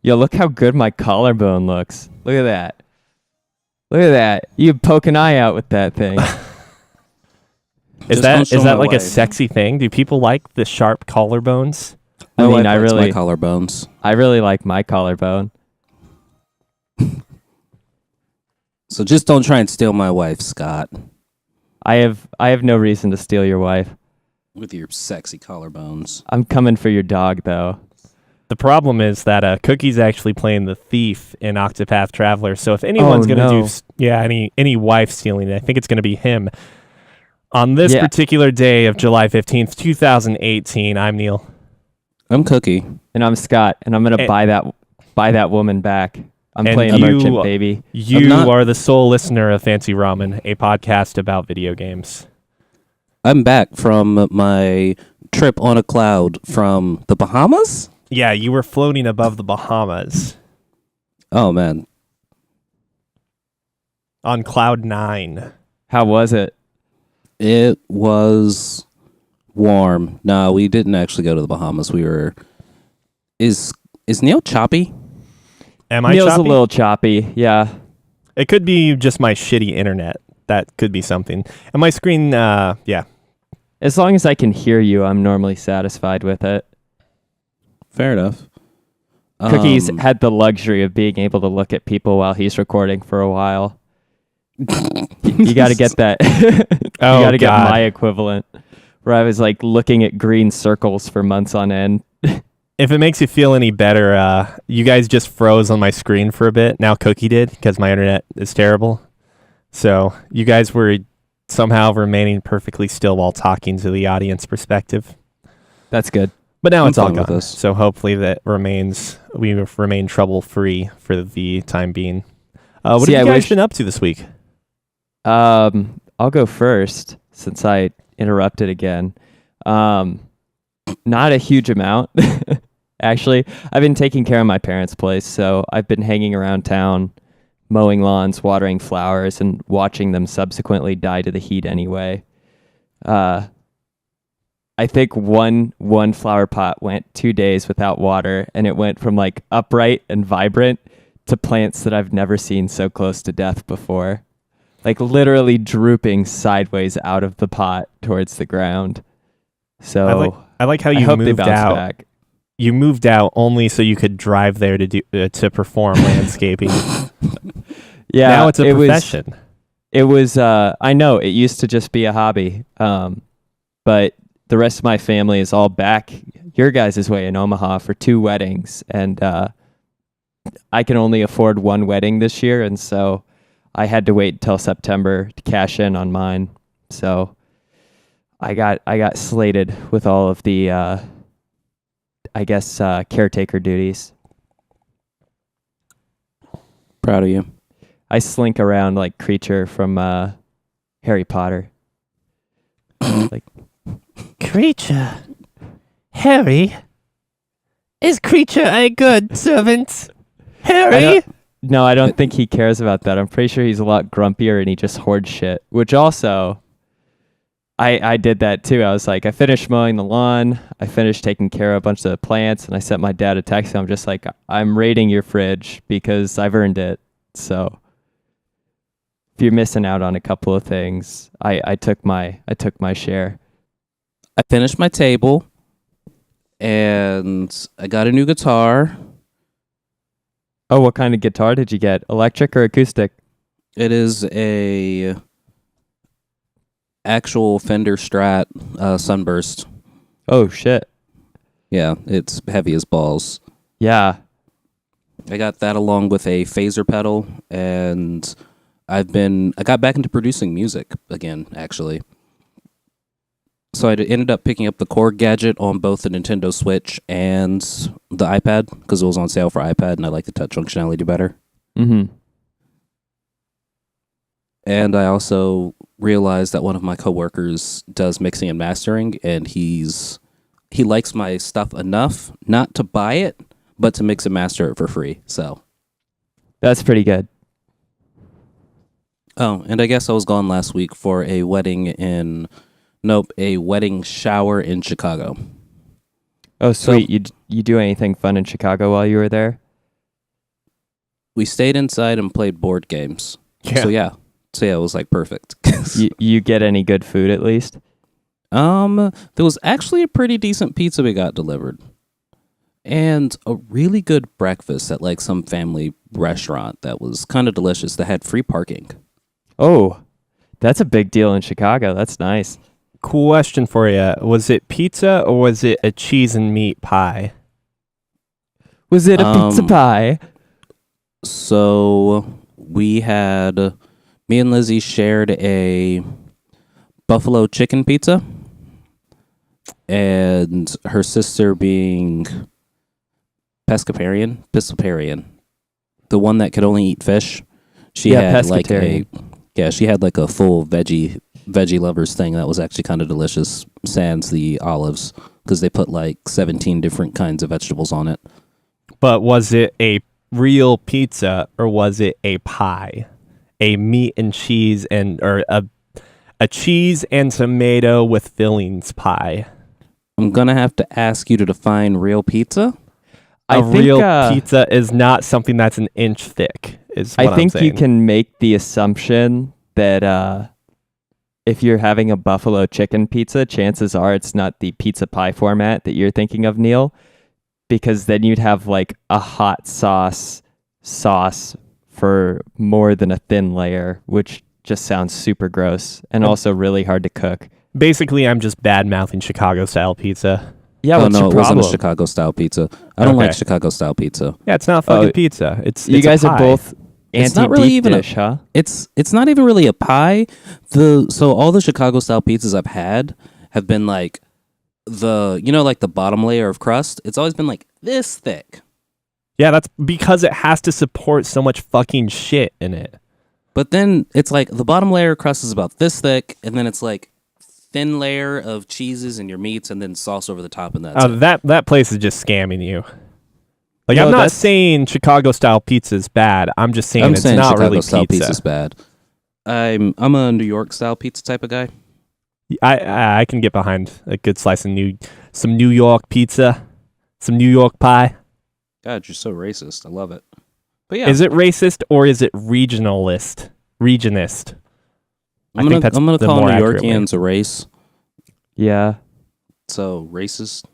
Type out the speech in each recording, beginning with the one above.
Yo, look how good my collarbone looks. Look at that. Look at that. You poke an eye out with that thing. Is that like a sexy thing? Do people like the sharp collarbones? I mean, I my collarbones. I really like my collarbone. So just don't try and steal my wife, Scott. I have no reason to steal your wife. With your sexy collarbones. I'm coming for your dog, though. The problem is that Cookie's actually playing the thief in Octopath Traveler. So if anyone's going to do any wife stealing, I think it's going to be him. On this particular day of July 15th, 2018, I'm Neil. I'm Cookie. And I'm Scott, and I'm going to buy that woman back. I'm playing merchant, baby. You are the sole listener of Fancy Ramen, a podcast about video games. I'm back from my trip on a cloud from the Bahamas? Yeah, you were floating above the Bahamas. Oh, man. On Cloud 9. How was it? It was warm. No, we didn't actually go to the Bahamas. We were... Is Neil choppy? Am I Neil's choppy? a little choppy, yeah. It could be just my shitty internet. That could be something. And my screen, yeah. As long as I can hear you, I'm normally satisfied with it. Fair enough. Cookie's had the luxury of being able to look at people while he's recording for a while. You got to get that. You got to get my equivalent, where I was like looking at green circles for months on end. If it makes you feel any better, you guys just froze on my screen for a bit. Now Cookie did, because my internet is terrible. So you guys were somehow remaining perfectly still while talking to the audience perspective. That's good. But now it's all gone. So hopefully we remain trouble-free for the time being. What have you guys been up to this week? I'll go first since I interrupted again. Not a huge amount. Actually, I've been taking care of my parents' place, so I've been hanging around town, mowing lawns, watering flowers, and watching them subsequently die to the heat anyway. I think one flower pot went 2 days without water, and it went from like upright and vibrant to plants that I've never seen so close to death before. Like literally drooping sideways out of the pot towards the ground. So I like how you moved out. Back. You moved out only so you could drive there to perform landscaping. Yeah, now it's a profession. It was I know it used to just be a hobby, but the rest of my family is all back your guys' way in Omaha for 2 weddings, and I can only afford 1 wedding this year, and so I had to wait until September to cash in on mine. So I got slated with all of the caretaker duties. Proud of you. I slink around like Creature from Harry Potter. Like Creature. Harry? Is Creature a good servant? Harry? No, I don't think he cares about that. I'm pretty sure he's a lot grumpier and he just hoards shit. Which also, I did that too. I was like, I finished mowing the lawn. I finished taking care of a bunch of the plants. And I sent my dad a text. I'm just like, I'm raiding your fridge because I've earned it. So if you're missing out on a couple of things, I took my share. I finished my table, and I got a new guitar. Oh, what kind of guitar did you get? Electric or acoustic? It is a actual Fender Strat Sunburst. Oh, shit. Yeah, it's heavy as balls. Yeah. I got that along with a phaser pedal, and I got back into producing music again, actually. So I ended up picking up the Korg gadget on both the Nintendo Switch and the iPad because it was on sale for iPad, and I like the touch functionality better. Mm-hmm. And I also realized that one of my coworkers does mixing and mastering, and he likes my stuff enough not to buy it, but to mix and master it for free. So that's pretty good. Oh, and I guess I was gone last week for a wedding shower in Chicago. Oh, sweet. So, you do anything fun in Chicago while you were there? We stayed inside and played board games. Yeah. So yeah, it was like perfect. You get any good food at least? There was actually a pretty decent pizza we got delivered. And a really good breakfast at like some family restaurant that was kind of delicious that had free parking. Oh, that's a big deal in Chicago. That's nice. Question for you. Was it pizza or was it a cheese and meat pie? Was it a pizza pie? So me and Lizzie shared a buffalo chicken pizza, and her sister being pescatarian, the one that could only eat fish. She had like she had like a full veggie lovers thing that was actually kind of delicious, sans the olives, because they put like 17 different kinds of vegetables on it. But was it a real pizza or was it a pie? A meat and cheese or a cheese and tomato with fillings pie? I'm going to have to ask you to define real pizza. A real pizza is not something that's an inch thick, is what I think I'm saying. you can make the assumption that if you're having a buffalo chicken pizza, chances are it's not the pizza pie format that you're thinking of, Neil, because then you'd have like a hot sauce for more than a thin layer, which just sounds super gross and also really hard to cook. Basically, I'm just bad-mouthing Chicago-style pizza. Yeah, oh, what's no, your it problem? wasn't a Chicago-style pizza. I don't like Chicago-style pizza. Yeah, it's not fucking pizza. You guys are both It's not really anti-deep even dish, huh? It's not even really a pie. So all the Chicago-style pizzas I've had have been like like the bottom layer of crust. It's always been like this thick. Yeah, that's because it has to support so much fucking shit in it. But then it's like the bottom layer of crust is about this thick, and then it's like thin layer of cheeses and your meats, and then sauce over the top, and that's it. That place is just scamming you. Like, No, I'm not saying Chicago style pizza is bad. I'm just saying it's not Chicago really style pizza. pizza's bad. I'm a New York style pizza type of guy. I can get behind a good slice of some New York pizza, some New York pie. God, you're so racist. I love it. But yeah, Is it racist or is it regionist? I'm gonna call New Yorkians a race. Yeah. So racist.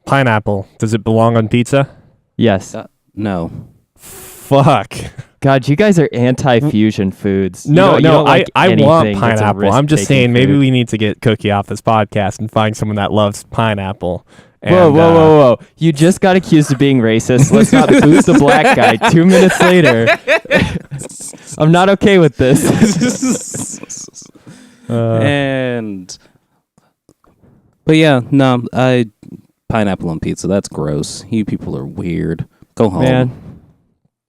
Pineapple. Does it belong on pizza? Yes. No. Fuck. God, you guys are anti-fusion foods. No, you don't like I want anything that's a pineapple. I'm just risk-taking saying maybe food. we need to get Cookie off this podcast and find someone that loves pineapple. And, Whoa. You just got accused of being racist. Let's not boot the black guy 2 minutes later. I'm not okay with this. But yeah, no, pineapple on pizza, that's gross. You people are weird. Go home. Man.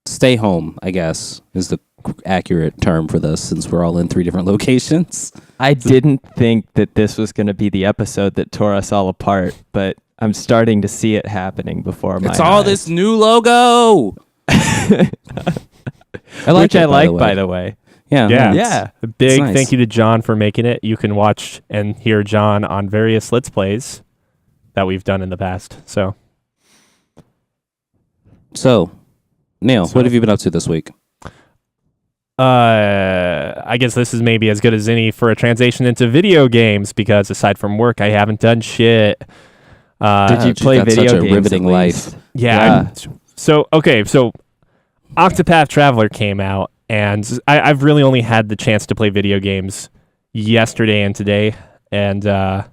Stay home, I guess, is the accurate term for this, since we're all in 3 different locations. I didn't think that this was going to be the episode that tore us all apart, but I'm starting to see it happening before my eyes. It's all this new logo. I like, by the way. Yeah. A big nice. thank you to John for making it. You can watch and hear John on various Let's Plays that we've done in the past. So, Neil, what have you been up to this week? I guess this is maybe as good as any for a transition into video games, because aside from work, I haven't done shit. Did you play video such a games? riveting at life. least? Yeah. So Octopath Traveler came out, and I've really only had the chance to play video games yesterday and today, and a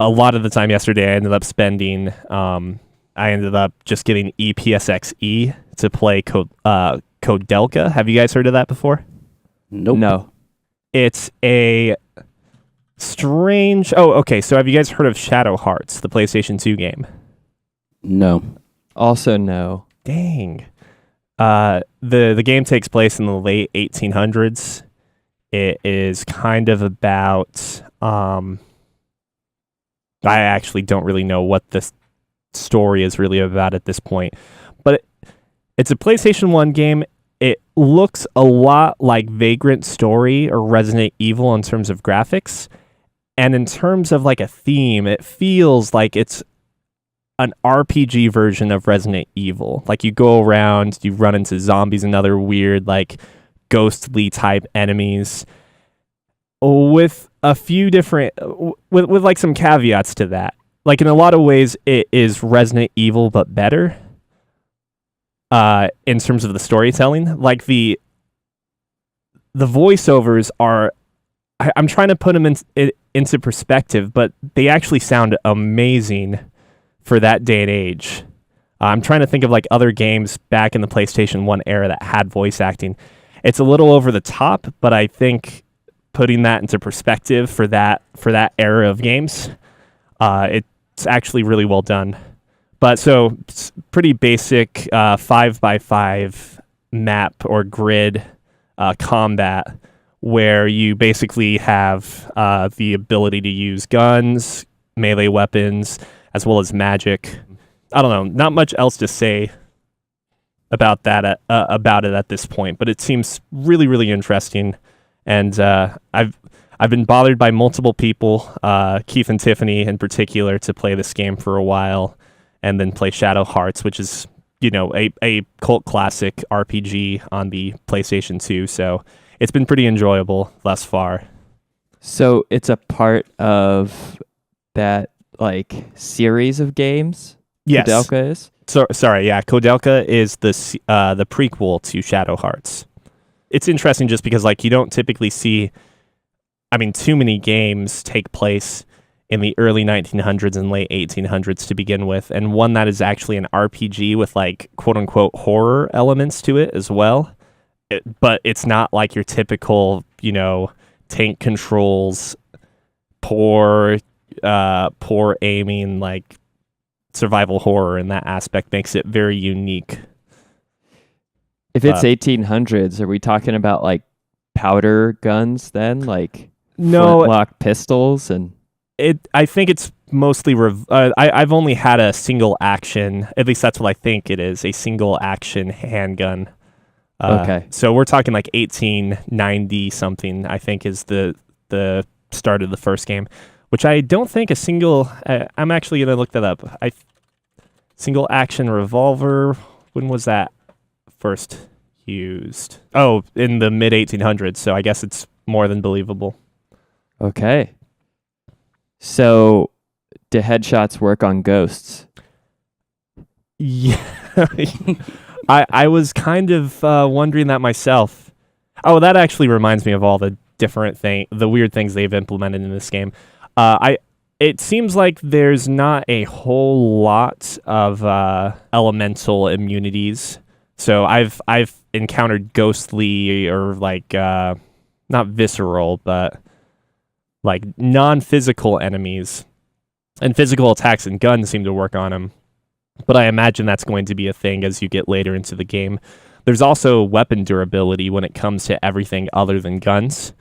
lot of the time yesterday I ended up spending. I ended up just getting EPSXE to play Koudelka. Have you guys heard of that before? Nope. No. It's a strange... Oh, okay. So have you guys heard of Shadow Hearts, the PlayStation 2 game? No. Also no. Dang. The game takes place in the late 1800s. It is kind of about... I actually don't really know what this story is really about at this point. But it's a PlayStation 1 game. It looks a lot like Vagrant Story or Resident Evil in terms of graphics. And in terms of like a theme, it feels like it's an RPG version of Resident Evil. Like you go around, you run into zombies and other weird like ghostly type enemies with a few different with like some caveats to that. Like in a lot of ways it is Resident Evil but better in terms of the storytelling. Like the voiceovers are I'm trying to put them into perspective, but they actually sound amazing for that day and age. I'm trying to think of like other games back in the PlayStation 1 era that had voice acting. It's a little over the top, but I think putting that into perspective for that era of games, it's actually really well done. But so it's pretty basic 5x5 map or grid combat, where you basically have the ability to use guns, melee weapons, as well as magic. I don't know, not much else to say about that about it at this point, but it seems really, really interesting. And I've been bothered by multiple people, Keith and Tiffany in particular, to play this game for a while, and then play Shadow Hearts, which is a cult classic RPG on the PlayStation 2. So it's been pretty enjoyable thus far. So it's a part of that like series of games? Yes. Koudelka is? Sorry, yeah. Koudelka is the prequel to Shadow Hearts. It's interesting just because like you don't typically see, too many games take place in the early 1900s and late 1800s to begin with, and one that is actually an RPG with like quote unquote horror elements to it as well. But it's not like your typical, tank controls, poor aiming, like survival horror, and that aspect makes it very unique. If it's 1800s, are we talking about like powder guns then? Like flintlock pistols? And I think it's mostly I've only had a single action, at least that's what I think it is, a single action handgun. Okay. So we're talking like 1890 something, I think, is the start of the first game, which I don't think a single. I'm actually gonna look that up. Single action revolver. When was that first used? Oh, in the mid 1800s. So I guess it's more than believable. Okay. So, do headshots work on ghosts? Yeah. I was kind of wondering that myself. Oh, that actually reminds me of all the the weird things they've implemented in this game. It seems like there's not a whole lot of elemental immunities. So I've encountered ghostly or like not visceral, but like non-physical enemies, and physical attacks and guns seem to work on them. But I imagine that's going to be a thing as you get later into the game. There's also weapon durability when it comes to everything other than guns.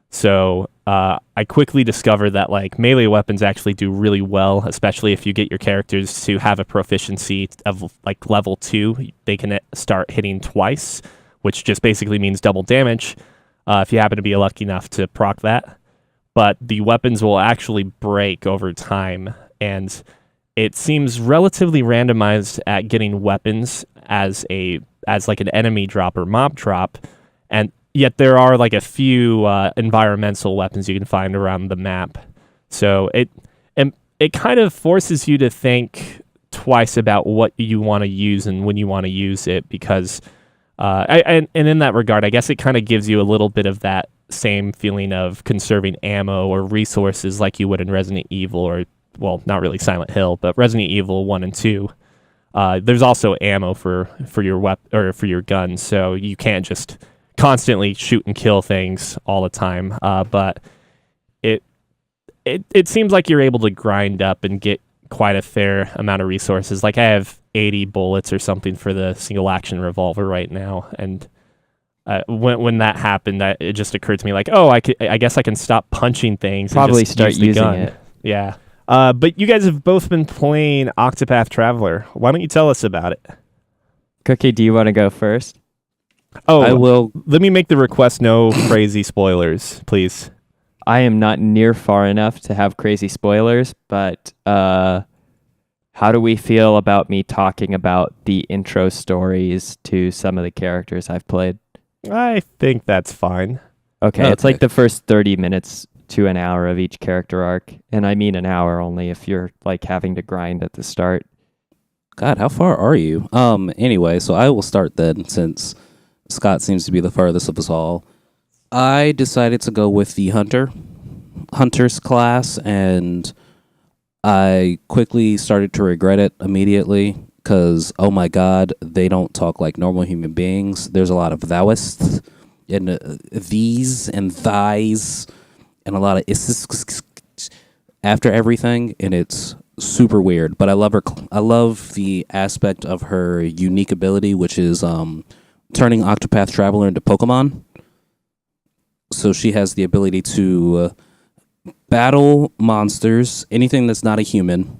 So I quickly discovered that like melee weapons actually do really well, especially if you get your characters to have a proficiency of like level 2. They can start hitting twice, which just basically means double damage if you happen to be lucky enough to proc that. But the weapons will actually break over time, and it seems relatively randomized at getting weapons as like an enemy drop or mob drop, and yet there are like a few environmental weapons you can find around the map. So it kind of forces you to think twice about what you want to use and when you want to use it, because and in that regard, I guess it kind of gives you a little bit of that same feeling of conserving ammo or resources like you would in Resident Evil, or well, not really Silent Hill, but Resident Evil 1 and 2. There's also ammo for your or for your guns, so you can't just constantly shoot and kill things all the time. But it seems like you're able to grind up and get quite a fair amount of resources. Like I have 80 bullets or something for the single action revolver right now, and when that happened, it just occurred to me like, oh, I guess I can stop punching things. Probably and just start use the using gun. it. Yeah. But you guys have both been playing Octopath Traveler. Why don't you tell us about it? Cookie, do you want to go first? Oh, I will. Let me make the request, no crazy spoilers, please. I am not near far enough to have crazy spoilers, but how do we feel about me talking about the intro stories to some of the characters I've played? I think that's fine. Okay, it's like the first 30 minutes to an hour of each character arc. And I mean an hour only if you're like having to grind at the start. God, how far are you? Anyway, so I will start then, since Scott seems to be the farthest of us all. I decided to go with the hunter's class, and I quickly started to regret it immediately because, oh my God, they don't talk like normal human beings. There's a lot of thouists and these and thys and a lot of is's after everything, and it's super weird. But I love her. I love the aspect of her unique ability, which is turning Octopath Traveler into Pokemon. So she has the ability to battle monsters, anything that's not a human,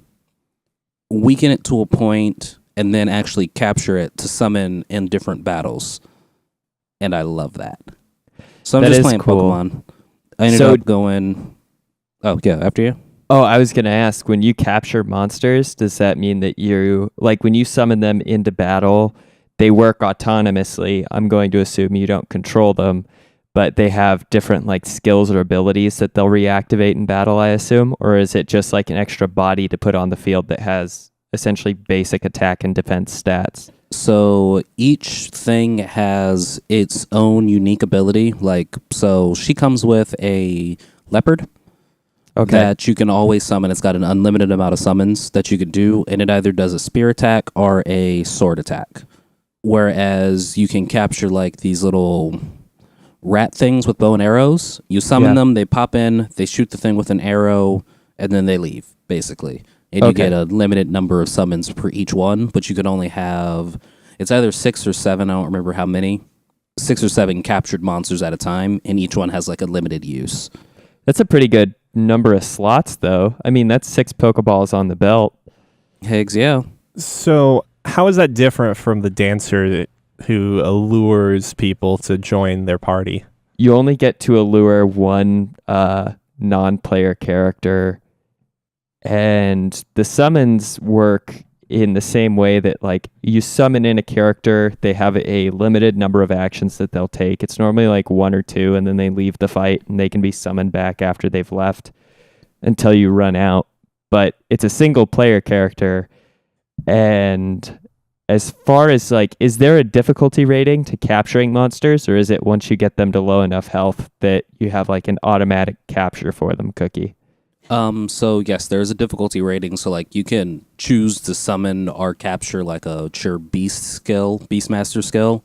weaken it to a point, and then actually capture it to summon in different battles. And I love that. So I'm just playing cool. Pokemon. I ended up going... Oh, yeah, after you? Oh, I was going to ask, when you capture monsters, does that mean that you... Like, when you summon them into battle, they work autonomously. I'm going to assume you don't control them, but they have different like skills or abilities that they'll reactivate in battle, I assume? Or is it just like an extra body to put on the field that has essentially basic attack and defense stats? So each thing has its own unique ability. Like, so she comes with a leopard that you can always summon. It's got an unlimited amount of summons that you could do, and it either does a spear attack or a sword attack. Whereas you can capture like these little rat things with bow and arrows. You summon them, they pop in, they shoot the thing with an arrow, and then they leave, basically. And you get a limited number of summons per each one, but you can only have, it's either 6 or 7, I don't remember how many, 6 or 7 captured monsters at a time, and each one has like a limited use. That's a pretty good number of slots, though. I mean, that's 6 Pokeballs on the belt. Higgs, yeah. So how is that different from the dancer who allures people to join their party? You only get to allure one non-player character, and the summons work in the same way that like you summon in a character, they have a limited number of actions that they'll take. It's normally like 1 or 2, and then they leave the fight and they can be summoned back after they've left until you run out. But it's a single player character, and as far as like, is there a difficulty rating to capturing monsters, or is it once you get them to low enough health that you have like an automatic capture for them, Cookie? So yes, there is a difficulty rating. So like you can choose to summon or capture like a Beastmaster skill,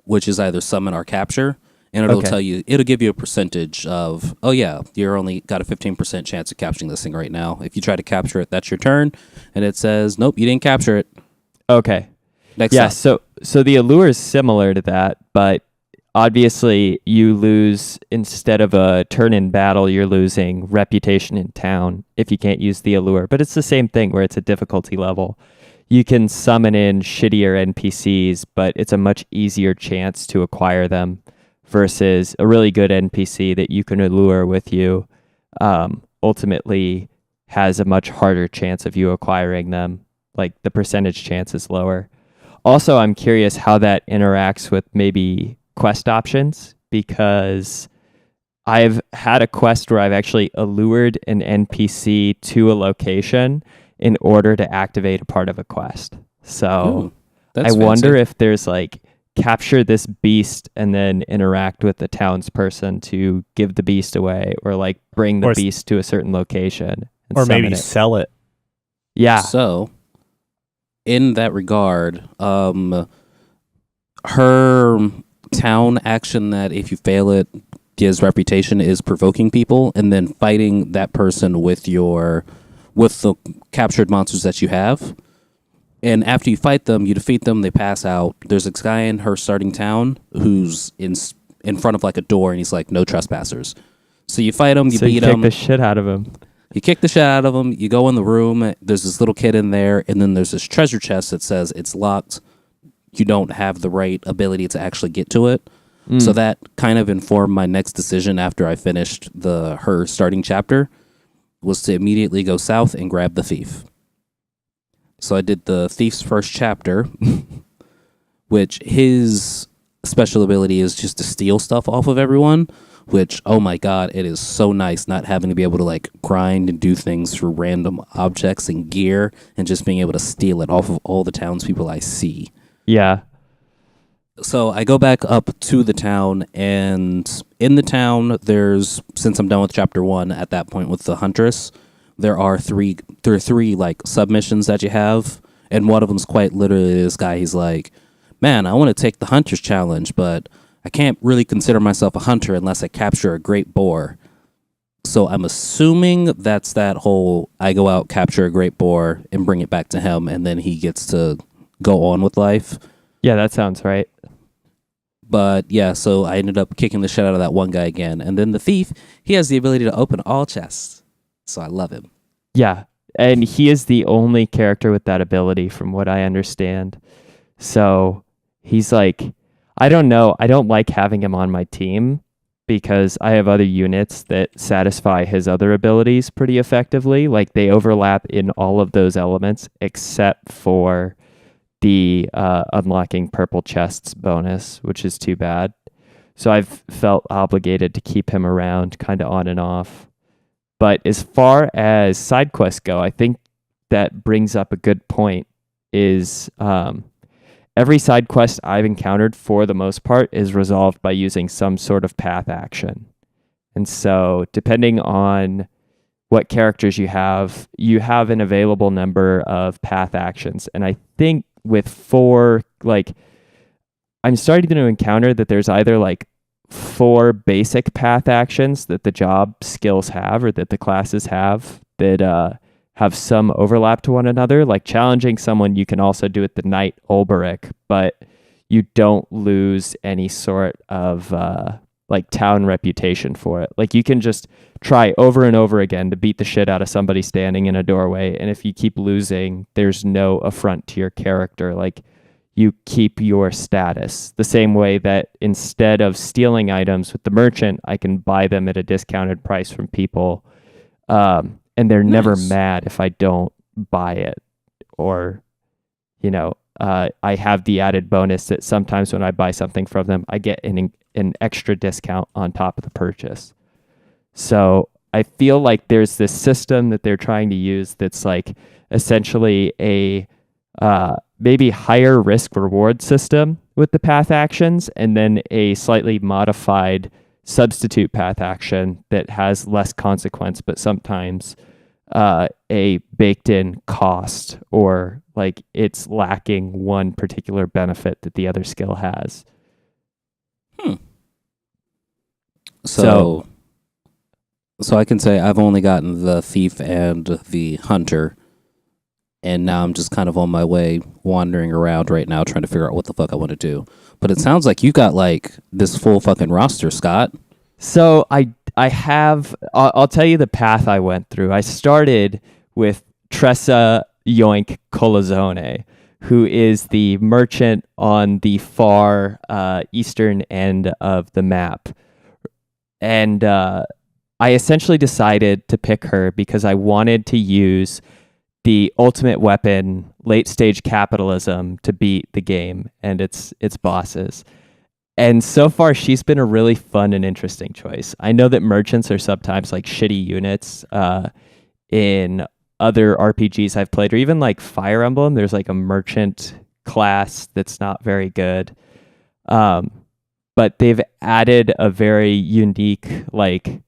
which is either summon or capture. And it'll tell you, it'll give you a percentage of, oh yeah, you're only got a 15% chance of capturing this thing right now. If you try to capture it, that's your turn. And it says, nope, you didn't capture it. Okay. Next up. So the allure is similar to that, but obviously you lose, instead of a turn in battle, you're losing reputation in town if you can't use the allure. But it's the same thing where it's a difficulty level. You can summon in shittier NPCs, but it's a much easier chance to acquire them versus a really good NPC that you can allure with you ultimately has a much harder chance of you acquiring them. Like the percentage chance is lower. Also, I'm curious how that interacts with maybe quest options, because I've had a quest where I've actually allured an NPC to a location in order to activate a part of a quest. So I wonder if there's like capture this beast and then interact with the townsperson to give the beast away, or like bring the beast to a certain location. Or maybe sell it. Yeah. So in that regard, her town action that if you fail it gives reputation is provoking people and then fighting that person with the captured monsters that you have. And after you fight them, you defeat them, they pass out. There's a guy in her starting town who's in front of like a door, and he's like, no trespassers. So you fight him, you beat him. You kick the shit out of him. You kick the shit out of him, you go in the room, there's this little kid in there, and then there's this treasure chest that says it's locked. You don't have the right ability to actually get to it. So that kind of informed my next decision after I finished her starting chapter, was to immediately go south and grab the thief. So I did the Thief's first chapter, which his special ability is just to steal stuff off of everyone, which, oh my god, it is so nice not having to be able to like grind and do things for random objects and gear and just being able to steal it off of all the townspeople I see. Yeah. So I go back up to the town, and in the town, since I'm done with chapter 1 at that point with the Huntress, there are three like submissions that you have, and one of them's quite literally this guy. He's like, man, I want to take the Hunter's challenge, but I can't really consider myself a hunter unless I capture a great boar. So I'm assuming that's that whole I go out, capture a great boar, and bring it back to him, and then he gets to go on with life. Yeah, that sounds right. But yeah, so I ended up kicking the shit out of that one guy again. And then the thief, he has the ability to open all chests. So I love him. Yeah, and he is the only character with that ability from what I understand. So he's like, I don't know. I don't like having him on my team because I have other units that satisfy his other abilities pretty effectively. Like they overlap in all of those elements except for the unlocking purple chests bonus, which is too bad. So I've felt obligated to keep him around kind of on and off. But as far as side quests go, I think that brings up a good point is every side quest I've encountered for the most part is resolved by using some sort of path action. And so depending on what characters you have an available number of path actions. And I think with 4, like, I'm starting to encounter that there's either like 4 basic path actions that the job skills have or that the classes have that have some overlap to one another. Like challenging someone, you can also do it the Knight Olberic, but you don't lose any sort of like town reputation for it. Like you can just try over and over again to beat the shit out of somebody standing in a doorway, and if you keep losing, there's no affront to your character. Like you keep your status the same way that instead of stealing items with the merchant, I can buy them at a discounted price from people, and they're never mad if I don't buy it. Or I have the added bonus that sometimes when I buy something from them, I get an extra discount on top of the purchase. So I feel like there's this system that they're trying to use that's like essentially a maybe higher risk reward system with the path actions, and then a slightly modified substitute path action that has less consequence, but sometimes a baked in cost, or like it's lacking one particular benefit that the other skill has. So I can say I've only gotten the thief and the hunter, and now I'm just kind of on my way wandering around right now trying to figure out what the fuck I want to do. But it sounds like you got like this full fucking roster, Scott. So I have, I'll tell you the path I went through. I started with Tressa Yoink Colazone, who is the merchant on the far eastern end of the map. And I essentially decided to pick her because I wanted to use the ultimate weapon, late stage capitalism, to beat the game and its bosses. And so far, she's been a really fun and interesting choice. I know that merchants are sometimes like shitty units in other RPGs I've played, or even like Fire Emblem. There's like a merchant class that's not very good. But they've added a very unique, like,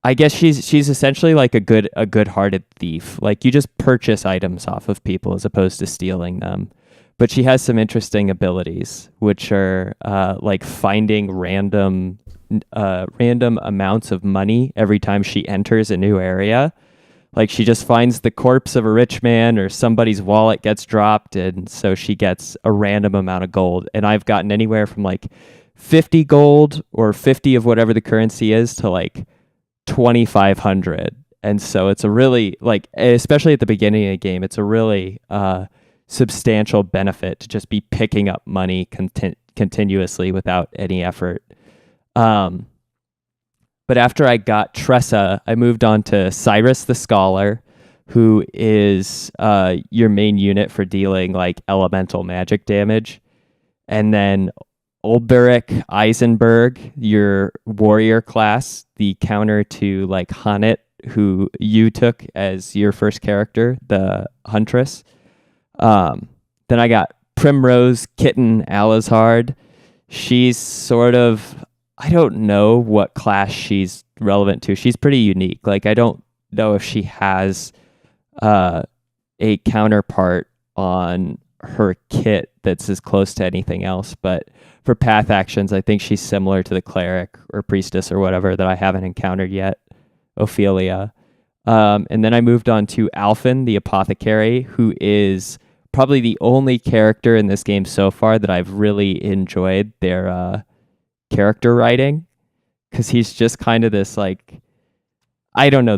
I guess she's essentially like a good-hearted thief. Like you just purchase items off of people as opposed to stealing them. But she has some interesting abilities, which are like finding random amounts of money every time she enters a new area. Like she just finds the corpse of a rich man, or somebody's wallet gets dropped, and so she gets a random amount of gold. And I've gotten anywhere from like 50 gold or 50 of whatever the currency is to like 2,500. And so it's a really, like, especially at the beginning of the game, it's a really substantial benefit to just be picking up money continuously without any effort. But after I got Tressa, I moved on to Cyrus the Scholar, who is your main unit for dealing like elemental magic damage. And then Ulberich Eisenberg, your warrior class, the counter to like Hanit, who you took as your first character, the Huntress. Then I got Primrose Kitten Alizard. She's sort of, I don't know what class she's relevant to. She's pretty unique. Like, I don't know if she has a counterpart on her kit that's as close to anything else. But for path actions, I think she's similar to the cleric or priestess or whatever that I haven't encountered yet, Ophelia. And then I moved on to Alphen, the apothecary, who is probably the only character in this game so far that I've really enjoyed their character writing, because he's just kind of this like, I don't know.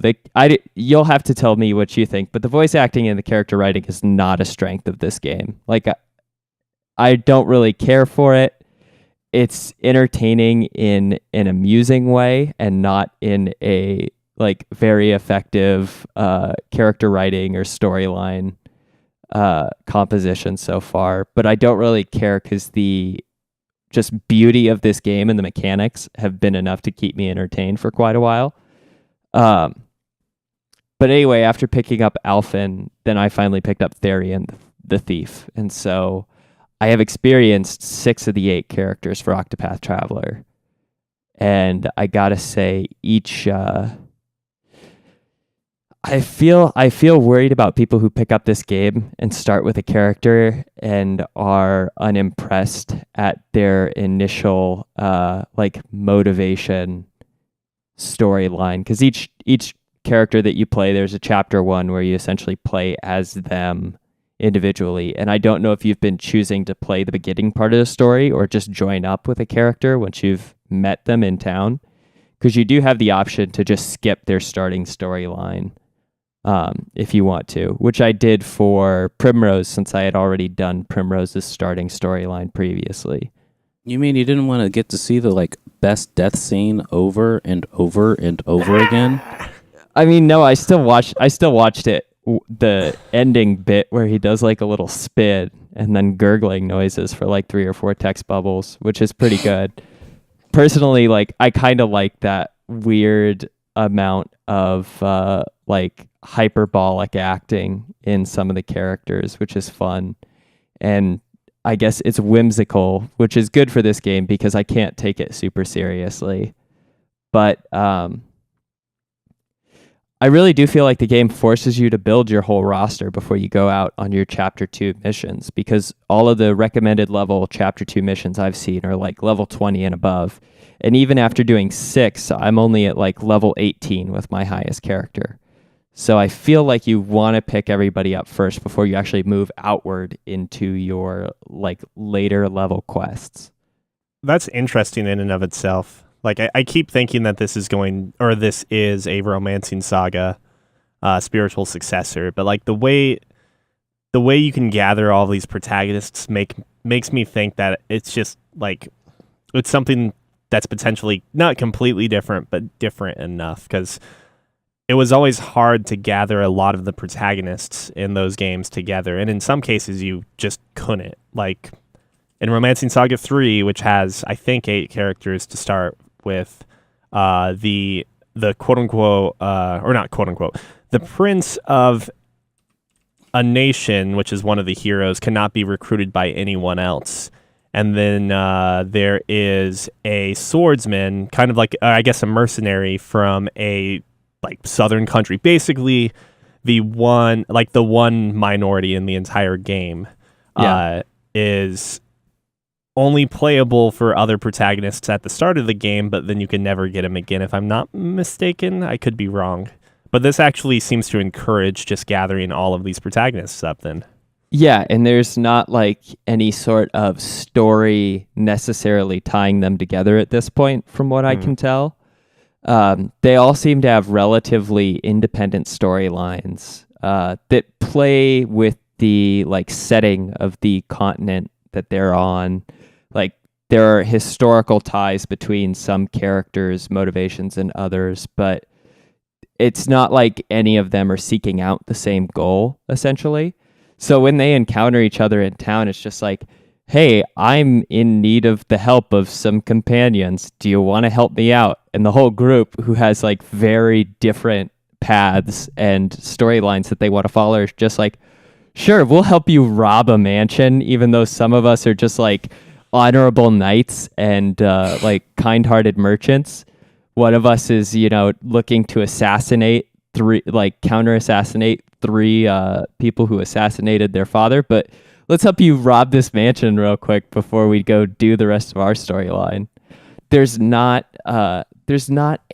You'll have to tell me what you think, but the voice acting and the character writing is not a strength of this game. Like, I don't really care for it. It's entertaining in an amusing way and not in a like very effective character writing or storyline composition so far. But I don't really care because the just beauty of this game and the mechanics have been enough to keep me entertained for quite a while. But anyway, after picking up Alphen, then I finally picked up Therian, the thief. And so I have experienced 6 of the 8 characters for Octopath Traveler. And I gotta say, each I feel worried about people who pick up this game and start with a character and are unimpressed at their initial like motivation storyline, because each character that you play, there's a chapter 1 where you essentially play as them individually, and I don't know if you've been choosing to play the beginning part of the story or just join up with a character once you've met them in town, because you do have the option to just skip their starting storyline if you want to, which I did for Primrose since I had already done Primrose's starting storyline previously. You mean you didn't want to get to see the like best death scene over and over and over again? I mean, no, I still watched it, the ending bit where he does like a little spin and then gurgling noises for like 3 or 4 text bubbles, which is pretty good. Personally, like, I kind of like that weird amount of like hyperbolic acting in some of the characters, which is fun. And I guess it's whimsical, which is good for this game because I can't take it super seriously. But I really do feel like the game forces you to build your whole roster before you go out on your Chapter 2 missions, because all of the recommended level Chapter 2 missions I've seen are like level 20 and above. And even after doing 6, I'm only at like level 18 with my highest character. So I feel like you want to pick everybody up first before you actually move outward into your like later level quests. That's interesting in and of itself. Like, I keep thinking that this is a Romancing Saga spiritual successor, but like the way you can gather all these protagonists makes me think that it's just like it's something that's potentially not completely different, but different enough, because it was always hard to gather a lot of the protagonists in those games together, and in some cases you just couldn't. Like in Romancing Saga 3, which has I think 8 characters to start with, the quote unquote or not quote unquote, the prince of a nation, which is one of the heroes, cannot be recruited by anyone else. And then there is a swordsman, kind of like I guess a mercenary from a like southern country, basically the one minority in the entire game, is only playable for other protagonists at the start of the game, but then you can never get him again, if I'm not mistaken. I could be wrong. But this actually seems to encourage just gathering all of these protagonists up then. Yeah, and there's not like any sort of story necessarily tying them together at this point, from what I can tell. They all seem to have relatively independent storylines that play with the like setting of the continent that they're on. Like, there are historical ties between some characters' motivations and others, but it's not like any of them are seeking out the same goal, essentially. So when they encounter each other in town, it's just like, hey, I'm in need of the help of some companions. Do you want to help me out? And the whole group, who has like very different paths and storylines that they want to follow, is just like, sure, we'll help you rob a mansion, even though some of us are just like honorable knights and like kind-hearted merchants. One of us is, looking to counter-assassinate three people who assassinated their father, but let's help you rob this mansion real quick before we go do the rest of our storyline. There's not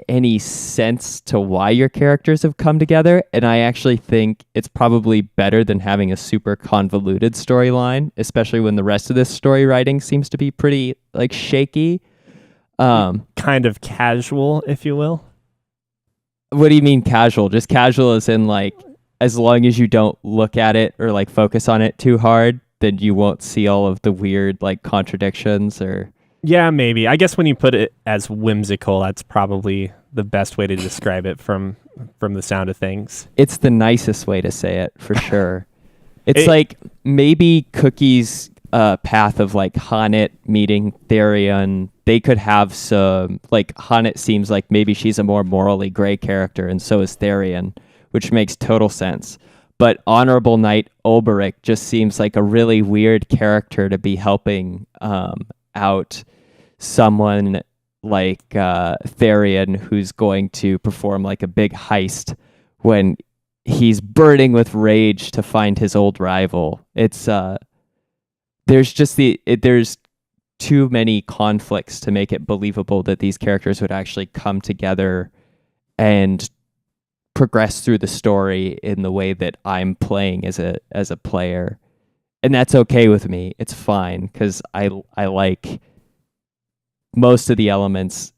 any sense to why your characters have come together, and I actually think it's probably better than having a super convoluted storyline, especially when the rest of this story writing seems to be pretty like shaky. Kind of casual, if you will. What do you mean casual? Just casual as in like, as long as you don't look at it or like focus on it too hard, then you won't see all of the weird like contradictions or... Yeah, maybe. I guess when you put it as whimsical, that's probably the best way to describe it from the sound of things. It's the nicest way to say it, for sure. It's like maybe Cookie's path of like Hannet meeting Therion, they could have some... Like Hannet seems like maybe she's a more morally gray character, and so is Therion, which makes total sense. But Honorable Knight Olberic just seems like a really weird character to be helping out someone like Therion, who's going to perform like a big heist when he's burning with rage to find his old rival. It's there's too many conflicts to make it believable that these characters would actually come together and progress through the story in the way that I'm playing as a player. And that's okay with me. It's fine because I like most of the elements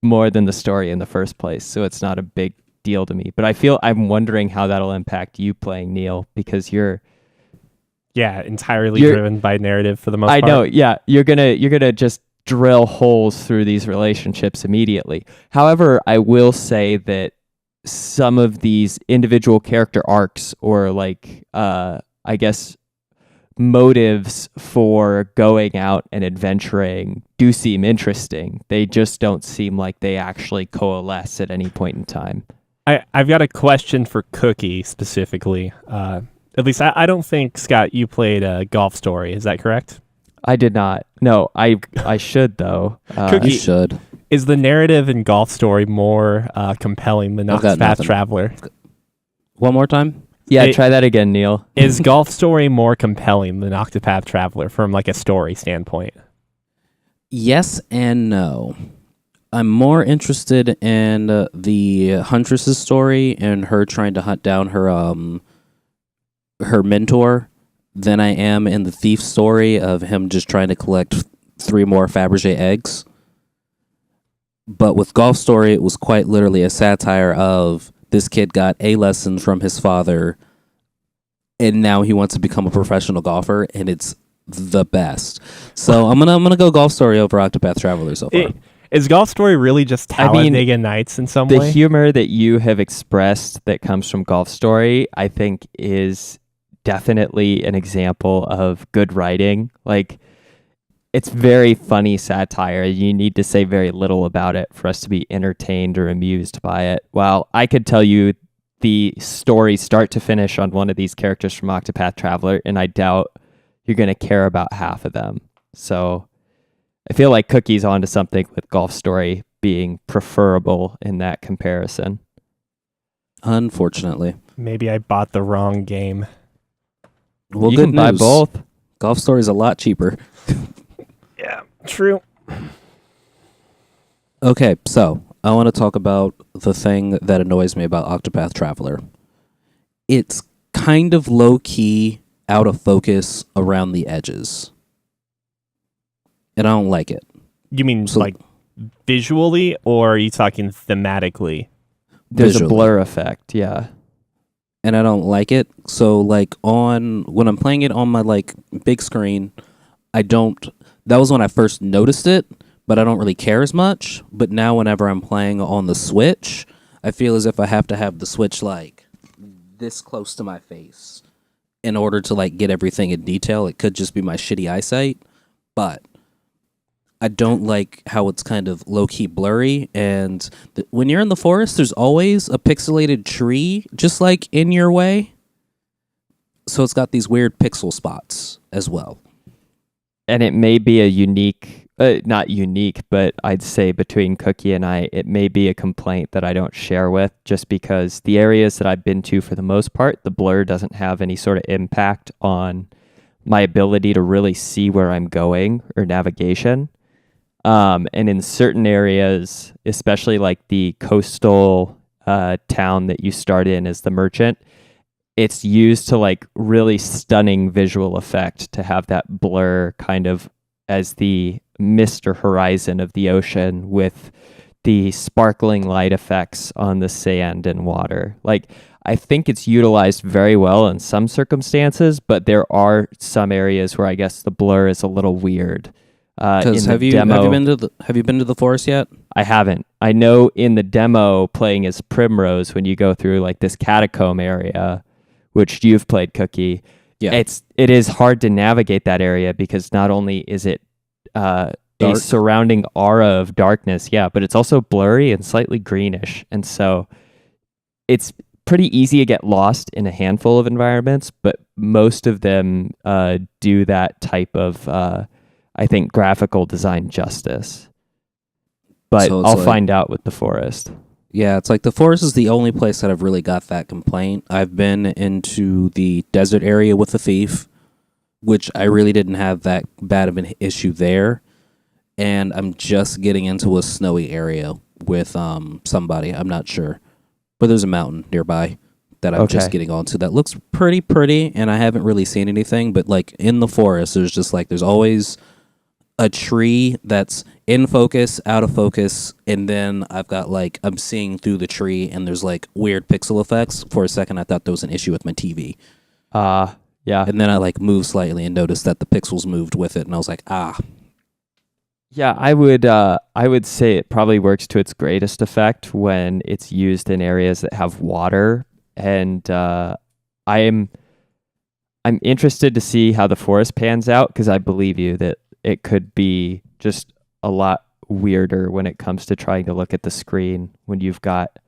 more than the story in the first place, so it's not a big deal to me. But I'm wondering how that'll impact you playing, Neil, because you're entirely driven by narrative for the most part. I know, yeah. You're gonna just drill holes through these relationships immediately. However, I will say that some of these individual character arcs or like I guess motives for going out and adventuring do seem interesting. They just don't seem like they actually coalesce at any point in time. I've got a question for Cookie specifically. At least I don't think, Scott, you played a Golf Story. Is that correct? I did not. No, I should though. Cookie, you should. Is the narrative in Golf Story more compelling than Octopath Traveler? One more time? Yeah, try that again, Neil. Is Golf Story more compelling than Octopath Traveler from like a story standpoint? Yes and no. I'm more interested in the Huntress's story and her trying to hunt down her mentor than I am in the thief story of him just trying to collect 3 more Fabergé eggs. But with Golf Story, it was quite literally a satire of this kid got a lesson from his father, and now he wants to become a professional golfer, and it's the best. So I'm gonna go Golf Story over Octopath Traveler so far. Is Golf Story really just Talladega Nights in some way? The humor that you have expressed that comes from Golf Story, I think, is definitely an example of good writing. Like, it's very funny satire. You need to say very little about it for us to be entertained or amused by it. While I could tell you the story start to finish on one of these characters from Octopath Traveler, and I doubt you're going to care about half of them. So I feel like Cookie's onto something with Golf Story being preferable in that comparison. Unfortunately. Maybe I bought the wrong game. Well, you good can buy news. both. Golf Story is a lot cheaper. Yeah, true. Okay, so I want to talk about the thing that annoys me about Octopath Traveler. It's kind of low-key, out of focus around the edges. And I don't like it. You mean like visually, or are you talking thematically? There's Visually. a blur effect, yeah. And I don't like it. So like when I'm playing it on my like big screen, that was when I first noticed it, but I don't really care as much. But now whenever I'm playing on the Switch, I feel as if I have to have the Switch like this close to my face in order to like get everything in detail. It could just be my shitty eyesight, but I don't like how it's kind of low-key blurry, and when you're in the forest, there's always a pixelated tree just like in your way. So it's got these weird pixel spots as well. And it may be a unique, not unique, but I'd say between Cookie and I, it may be a complaint that I don't share with, just because the areas that I've been to for the most part, the blur doesn't have any sort of impact on my ability to really see where I'm going or navigation. And in certain areas, especially like the coastal town that you start in as the merchant, it's used to like really stunning visual effect to have that blur kind of as the mist or horizon of the ocean with the sparkling light effects on the sand and water. Like, I think it's utilized very well in some circumstances, but there are some areas where I guess the blur is a little weird. Because have you been to the forest yet? I haven't. I know in the demo playing as Primrose, when you go through like this catacomb area, which you've played, Cookie, yeah, it is hard to navigate that area because not only is it a surrounding aura of darkness, but it's also blurry and slightly greenish, and so it's pretty easy to get lost in a handful of environments, but most of them do that type of I think graphical design justice. But so I'll find out with the forest. Yeah, it's like the forest is the only place that I've really got that complaint. I've been into the desert area with the thief, which I really didn't have that bad of an issue there. And I'm just getting into a snowy area with somebody. I'm not sure. But there's a mountain nearby that I'm just getting onto that looks pretty, and I haven't really seen anything. But like in the forest, there's always a tree that's in focus, out of focus, and then I've got like I'm seeing through the tree, and there's like weird pixel effects. For a second, I thought there was an issue with my TV. Yeah. And then I like moved slightly and noticed that the pixels moved with it, and I was like, Yeah, I would say it probably works to its greatest effect when it's used in areas that have water, and I'm interested to see how the forest pans out because I believe you that it could be just a lot weirder when it comes to trying to look at the screen when you've got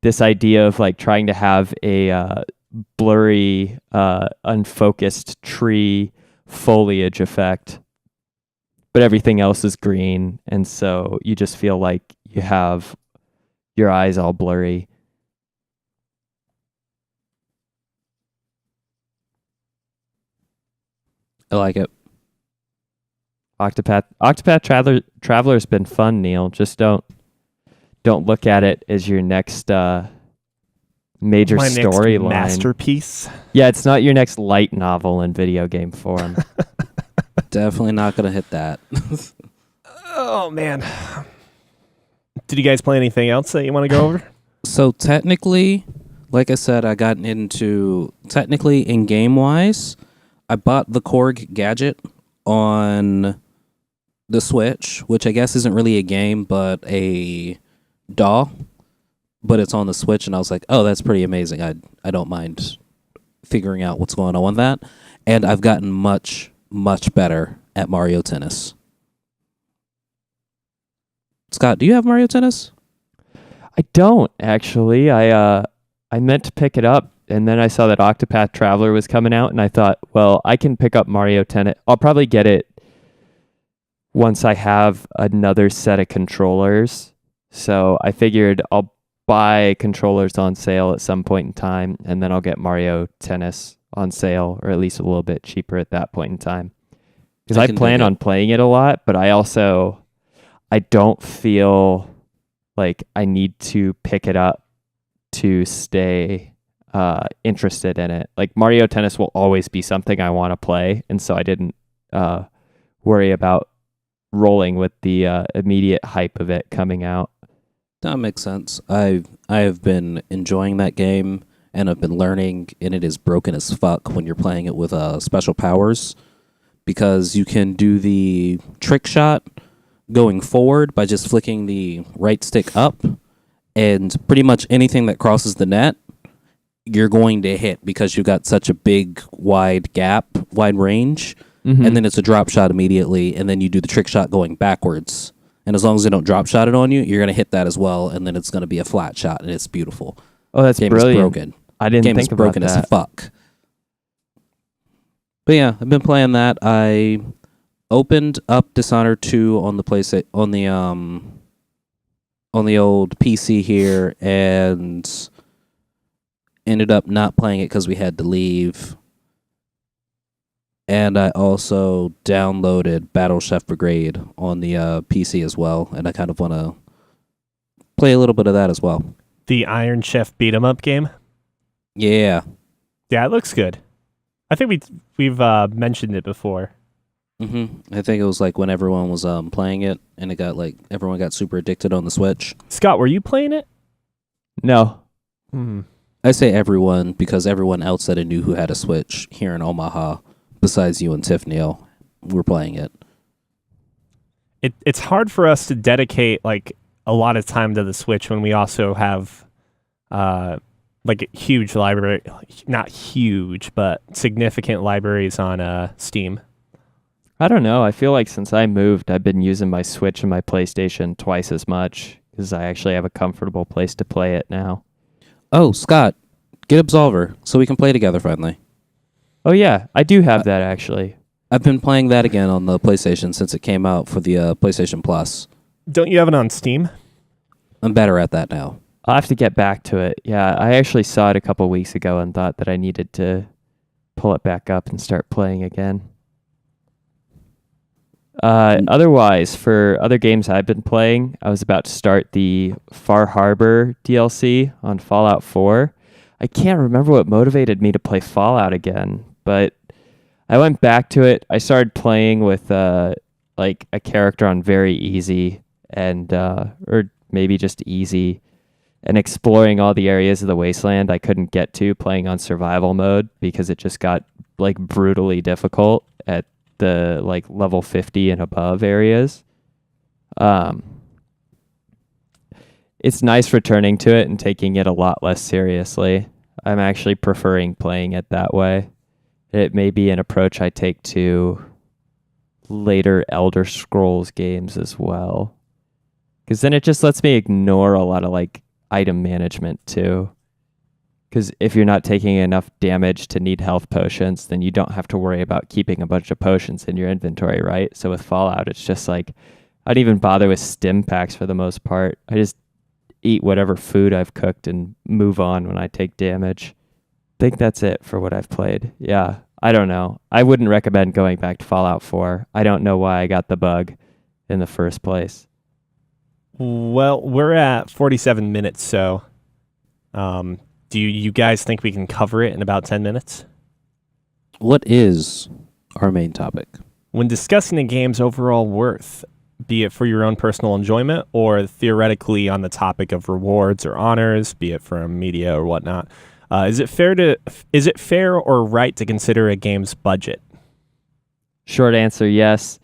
this idea of like trying to have a blurry, unfocused tree foliage effect, but everything else is green, and so you just feel like you have your eyes all blurry. I like it. Octopath Traveler's been fun, Neil. Just don't look at it as your next major storyline masterpiece. Yeah, it's not your next light novel in video game form. Definitely not gonna hit that. Oh man. Did you guys play anything else that you want to go over? So technically, like I said, I got into in game wise, I bought the Korg gadget on the Switch, which I guess isn't really a game, but a DAW, but it's on the Switch, and I was like, oh, that's pretty amazing. I don't mind figuring out what's going on with that, and I've gotten much better at Mario Tennis. Scott, do you have Mario Tennis? I don't actually. I meant to pick it up, and then I saw that Octopath Traveler was coming out, and I thought, well, I can pick up Mario Tennis. I'll probably get it once I have another set of controllers. So I figured I'll buy controllers on sale at some point in time, and then I'll get Mario Tennis on sale, or at least a little bit cheaper at that point in time. Because I plan on playing it a lot, but I don't feel like I need to pick it up to stay interested in it. Like Mario Tennis will always be something I want to play, and so I didn't worry about rolling with the immediate hype of it coming out. That makes sense. I have been enjoying that game, and I've been learning, and it is broken as fuck when you're playing it with special powers, because you can do the trick shot going forward by just flicking the right stick up, and pretty much anything that crosses the net, you're going to hit because you've got such a big, wide range, and then it's a drop shot immediately, and then you do the trick shot going backwards. And as long as they don't drop shot it on you, you're going to hit that as well, and then it's going to be a flat shot, and it's beautiful. Oh, that's Game brilliant. is broken. I didn't Game think is about broken that. as fuck. But yeah, I've been playing that. I opened up Dishonored 2 on the on the old PC here, and ended up not playing it because we had to leave. And I also downloaded Battle Chef Brigade on the PC as well, and I kind of want to play a little bit of that as well. The Iron Chef beat 'em up game. Yeah. Yeah, it looks good. I think we've mentioned it before. I think it was like when everyone was playing it, and it got like everyone got super addicted on the Switch. Scott, were you playing it? No. I say everyone because everyone else that I knew who had a Switch here in Omaha, besides you and Tiffany, were playing it. It's hard for us to dedicate like a lot of time to the Switch when we also have like a huge library, not huge, but significant libraries on Steam. I don't know. I feel like since I moved, I've been using my Switch and my PlayStation twice as much because I actually have a comfortable place to play it now. Oh, Scott, get Absolver so we can play together finally. Oh, yeah. I do have that, actually. I've been playing that again on the PlayStation since it came out for the PlayStation Plus. Don't you have it on Steam? I'm better at that now. I'll have to get back to it. Yeah, I actually saw it a couple weeks ago and thought that I needed to pull it back up and start playing again. Otherwise, for other games I've been playing, I was about to start the Far Harbor DLC on Fallout 4. I can't remember what motivated me to play Fallout again, but I went back to it. I started playing with like a character on very easy and or maybe just easy, and exploring all the areas of the wasteland I couldn't get to playing on survival mode because it just got like brutally difficult at the like level 50 and above areas. It's nice returning to it and taking it a lot less seriously. I'm actually preferring playing it that way. It may be an approach I take to later Elder Scrolls games as well. Because then it just lets me ignore a lot of like item management too. Because if you're not taking enough damage to need health potions, then you don't have to worry about keeping a bunch of potions in your inventory, right? So with Fallout, it's just like, I don't even bother with stim packs for the most part. I just eat whatever food I've cooked and move on when I take damage. I think that's it for what I've played. Yeah, I don't know. I wouldn't recommend going back to Fallout 4. I don't know why I got the bug in the first place. Well, we're at 47 minutes, so do you guys think we can cover it in about 10 minutes? What is our main topic? When discussing a game's overall worth, be it for your own personal enjoyment or theoretically on the topic of rewards or honors, be it from media or whatnot, is it fair or right to consider a game's budget? Short answer, yes.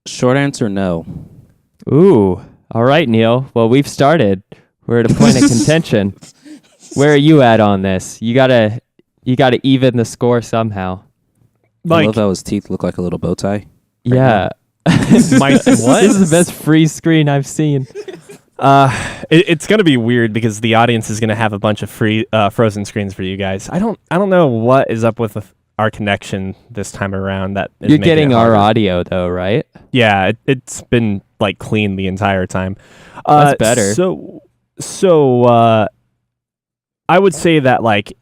Short answer, no. Ooh, all right, Neil. Well, we've started. We're at a point of contention. Where are you at on this? You gotta even the score somehow. I love how his teeth look like a little bow tie. Yeah. What? This is the best freeze screen I've seen. It's gonna be weird because the audience is gonna have a bunch of free frozen screens for you guys. I don't know what is up with our connection this time around. That is You're getting our audio though, right? Yeah, it's been like clean the entire time. That's better. So I would say that like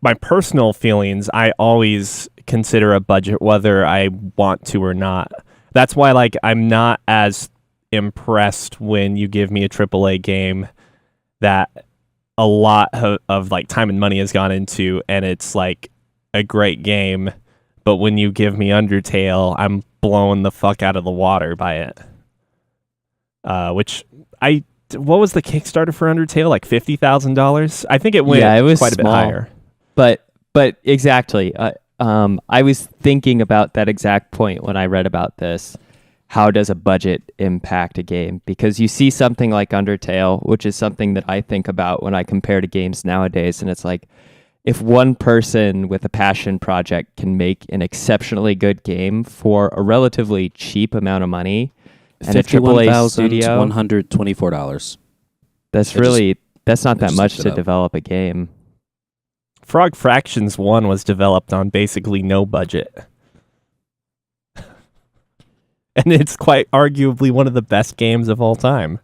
my personal feelings, I always consider a budget whether I want to or not. That's why like I'm not as impressed when you give me a AAA game that a lot of like time and money has gone into and it's like a great game, but when you give me Undertale, I'm blown the fuck out of the water by it. What was the Kickstarter for Undertale? Like $50,000? I think it went it was quite a bit small, higher. But exactly. I was thinking about that exact point when I read about this. how does a budget impact a game? Because you see something like Undertale, which is something that I think about when I compare to games nowadays, and it's like, if one person with a passion project can make an exceptionally good game for a relatively cheap amount of money, and a AAA studio, $51,124. That's not that much to up. develop a game. Frog Fractions 1 was developed on basically no budget. And it's quite arguably one of the best games of all time.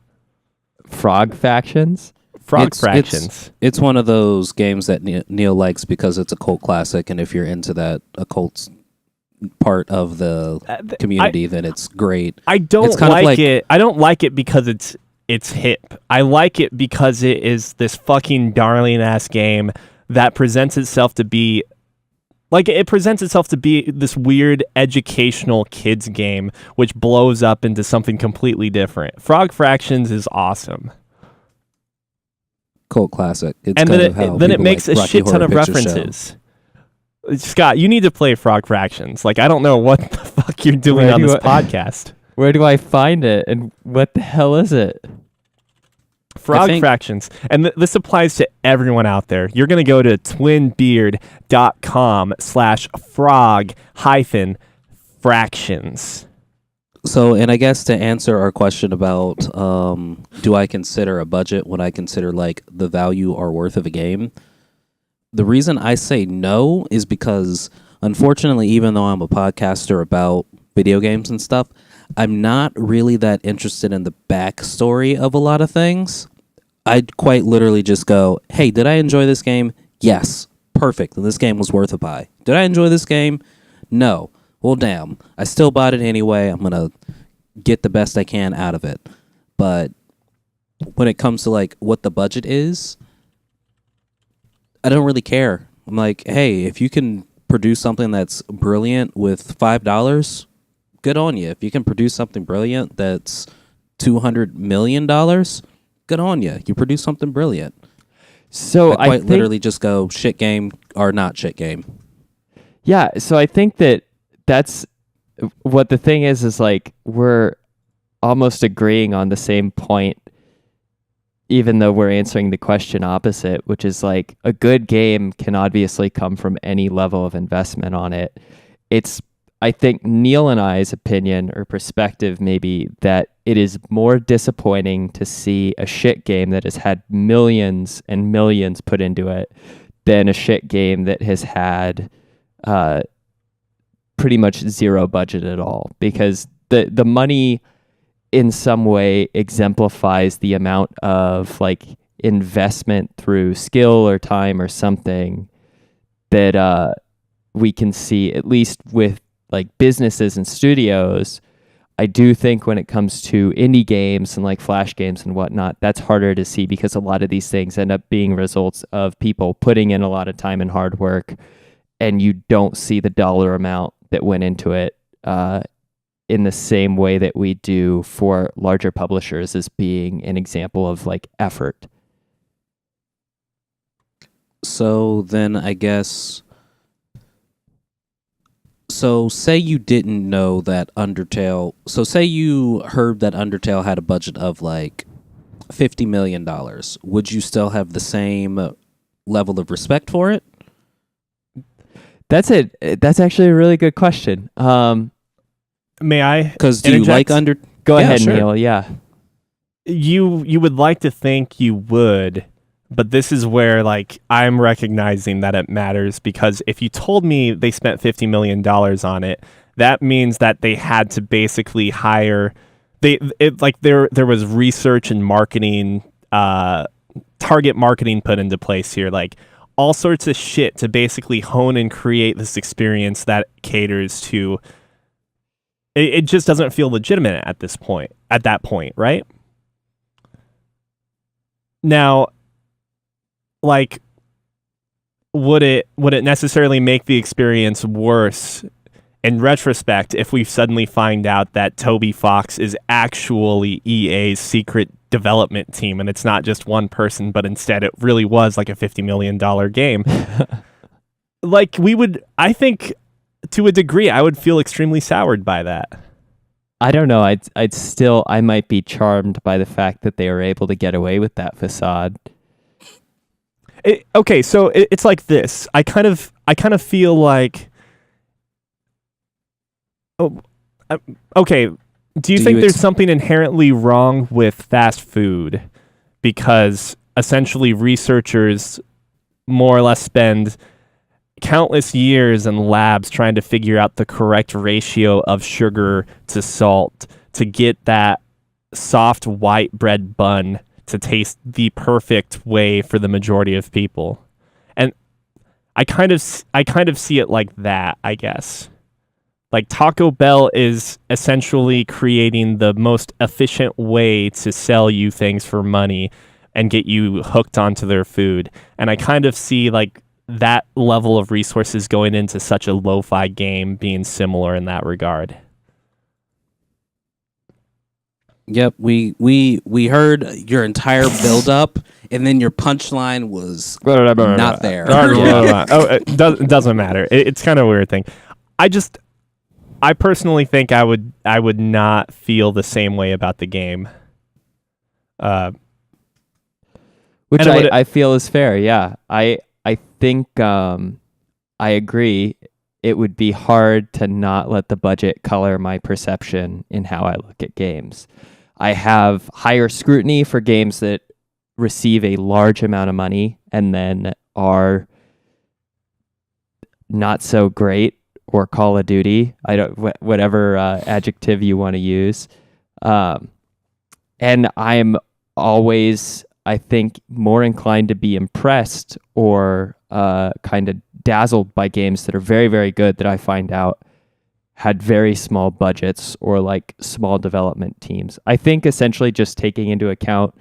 Frog Fractions? Fractions. It's one of those games that Neil likes because it's a cult classic, and if you're into that occult part of the community, then it's great. I don't like it. I don't like it because it's hip. I like it because it is this fucking darling ass game that presents itself to be this weird educational kids game, which blows up into something completely different. Frog Fractions is awesome. Cult classic. It's and then it makes a shit ton of references. Scott, you need to play Frog Fractions. Like, I don't know what the fuck you're doing on this podcast. Where do I find it? And what the hell is it? Frog Fractions. And this applies to everyone out there. You're going to go to twinbeard.com/frog-fractions. So, and I guess to answer our question about do I consider a budget when I consider like the value or worth of a game, the reason I say no is because, unfortunately, even though I'm a podcaster about video games and stuff, I'm not really that interested in the backstory of a lot of things. I'd quite literally just go, hey, did I enjoy this game? Yes. Perfect. And this game was worth a buy. Did I enjoy this game? No. Well, damn. I still bought it anyway. I'm going to get the best I can out of it. But when it comes to like what the budget is, I don't really care. I'm like, hey, if you can produce something that's brilliant with $5, good on you. If you can produce something brilliant that's $200 million, good on you. You produce something brilliant. So I quite literally just go shit game or not shit game. Yeah, so I think that's what the thing is like we're almost agreeing on the same point, even though we're answering the question opposite, which is like a good game can obviously come from any level of investment on it. It's, I think, Neil and I's opinion or perspective maybe that it is more disappointing to see a shit game that has had millions and millions put into it than a shit game that has had pretty much zero budget at all, because the money in some way exemplifies the amount of like investment through skill or time or something that we can see, at least with like businesses and studios. I do think when it comes to indie games and like flash games and whatnot, that's harder to see because a lot of these things end up being results of people putting in a lot of time and hard work, and you don't see the dollar amount that went into it in the same way that we do for larger publishers as being an example of like effort. So then I guess, so say you didn't know that Undertale, so say you heard that Undertale had a budget of like $50 million. Would you still have the same level of respect for it? That's actually a really good question. May I? Because do you like Go ahead, sure. Neil. Yeah. You would like to think you would, but this is where like I'm recognizing that it matters, because if you told me they spent $50 million on it, that means that they had to basically hire there was research and marketing, target marketing put into place here, like all sorts of shit to basically hone and create this experience that caters to. It just doesn't feel legitimate at that point, right? Now, like, would it necessarily make the experience worse in retrospect if we suddenly find out that Toby Fox is actually EA's secret development team and it's not just one person, but instead it really was like a $50 million game? Like, I think to a degree, I would feel extremely soured by that. I don't know. I might be charmed by the fact that they were able to get away with that facade. Okay, so it's like this. I kind of feel like. Oh, okay. Do you think there's something inherently wrong with fast food? Because essentially researchers more or less spend countless years in labs trying to figure out the correct ratio of sugar to salt to get that soft white bread bun to taste the perfect way for the majority of people. And I kind of see it like that, I guess. Like Taco Bell is essentially creating the most efficient way to sell you things for money and get you hooked onto their food. And I kind of see like that level of resources going into such a lo-fi game being similar in that regard. Yep, we heard your entire build up, and then your punchline was not there. It doesn't matter. It's kind of a weird thing. I personally think I would not feel the same way about the game. Which I feel is fair. Yeah, I think I agree. It would be hard to not let the budget color my perception in how I look at games. I have higher scrutiny for games that receive a large amount of money and then are not so great, or Call of Duty. Whatever adjective you want to use. And I'm always, I think, more inclined to be impressed or kind of dazzled by games that are very, very good that I find out had very small budgets or like small development teams. I think essentially just taking into account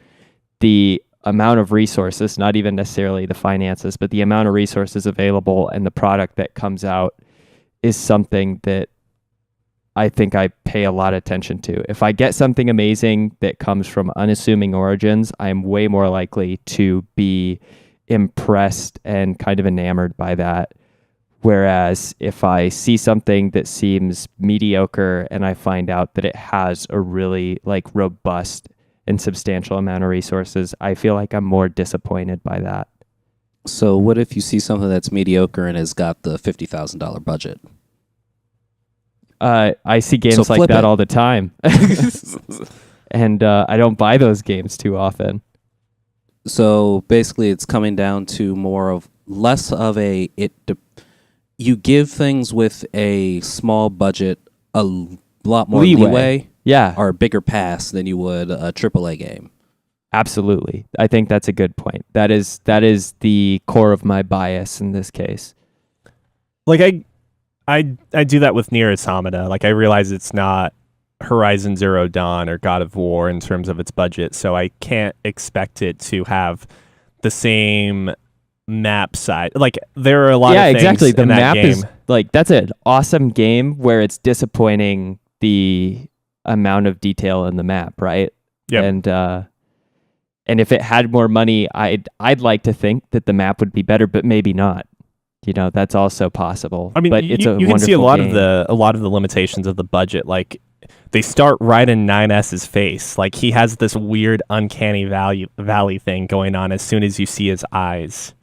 the amount of resources, not even necessarily the finances, but the amount of resources available and the product that comes out is something that I think I pay a lot of attention to. If I get something amazing that comes from unassuming origins, I'm way more likely to be impressed and kind of enamored by that. Whereas if I see something that seems mediocre and I find out that it has a really like robust and substantial amount of resources, I feel like I'm more disappointed by that. So what if you see something that's mediocre and has got the $50,000 budget? I see games like that all the time. And I don't buy those games too often. So basically it's coming down to less of a you give things with a small budget a lot more leeway, or a bigger pass than you would a AAA game. Absolutely. I think that's a good point. That is the core of my bias in this case. Like I do that with Nier Automata. Like I realize it's not Horizon Zero Dawn or God of War in terms of its budget, so I can't expect it to have the same map size. Like there are a lot of things exactly. The in that map game. Is like that's an awesome game where it's disappointing the amount of detail in the map, right? Yeah. And if it had more money, I'd like to think that the map would be better, but maybe not. You know, that's also possible. I mean, but it's you can see a lot game. of the limitations of the budget. Like they start right in 9S's face. Like he has this weird uncanny valley thing going on as soon as you see his eyes.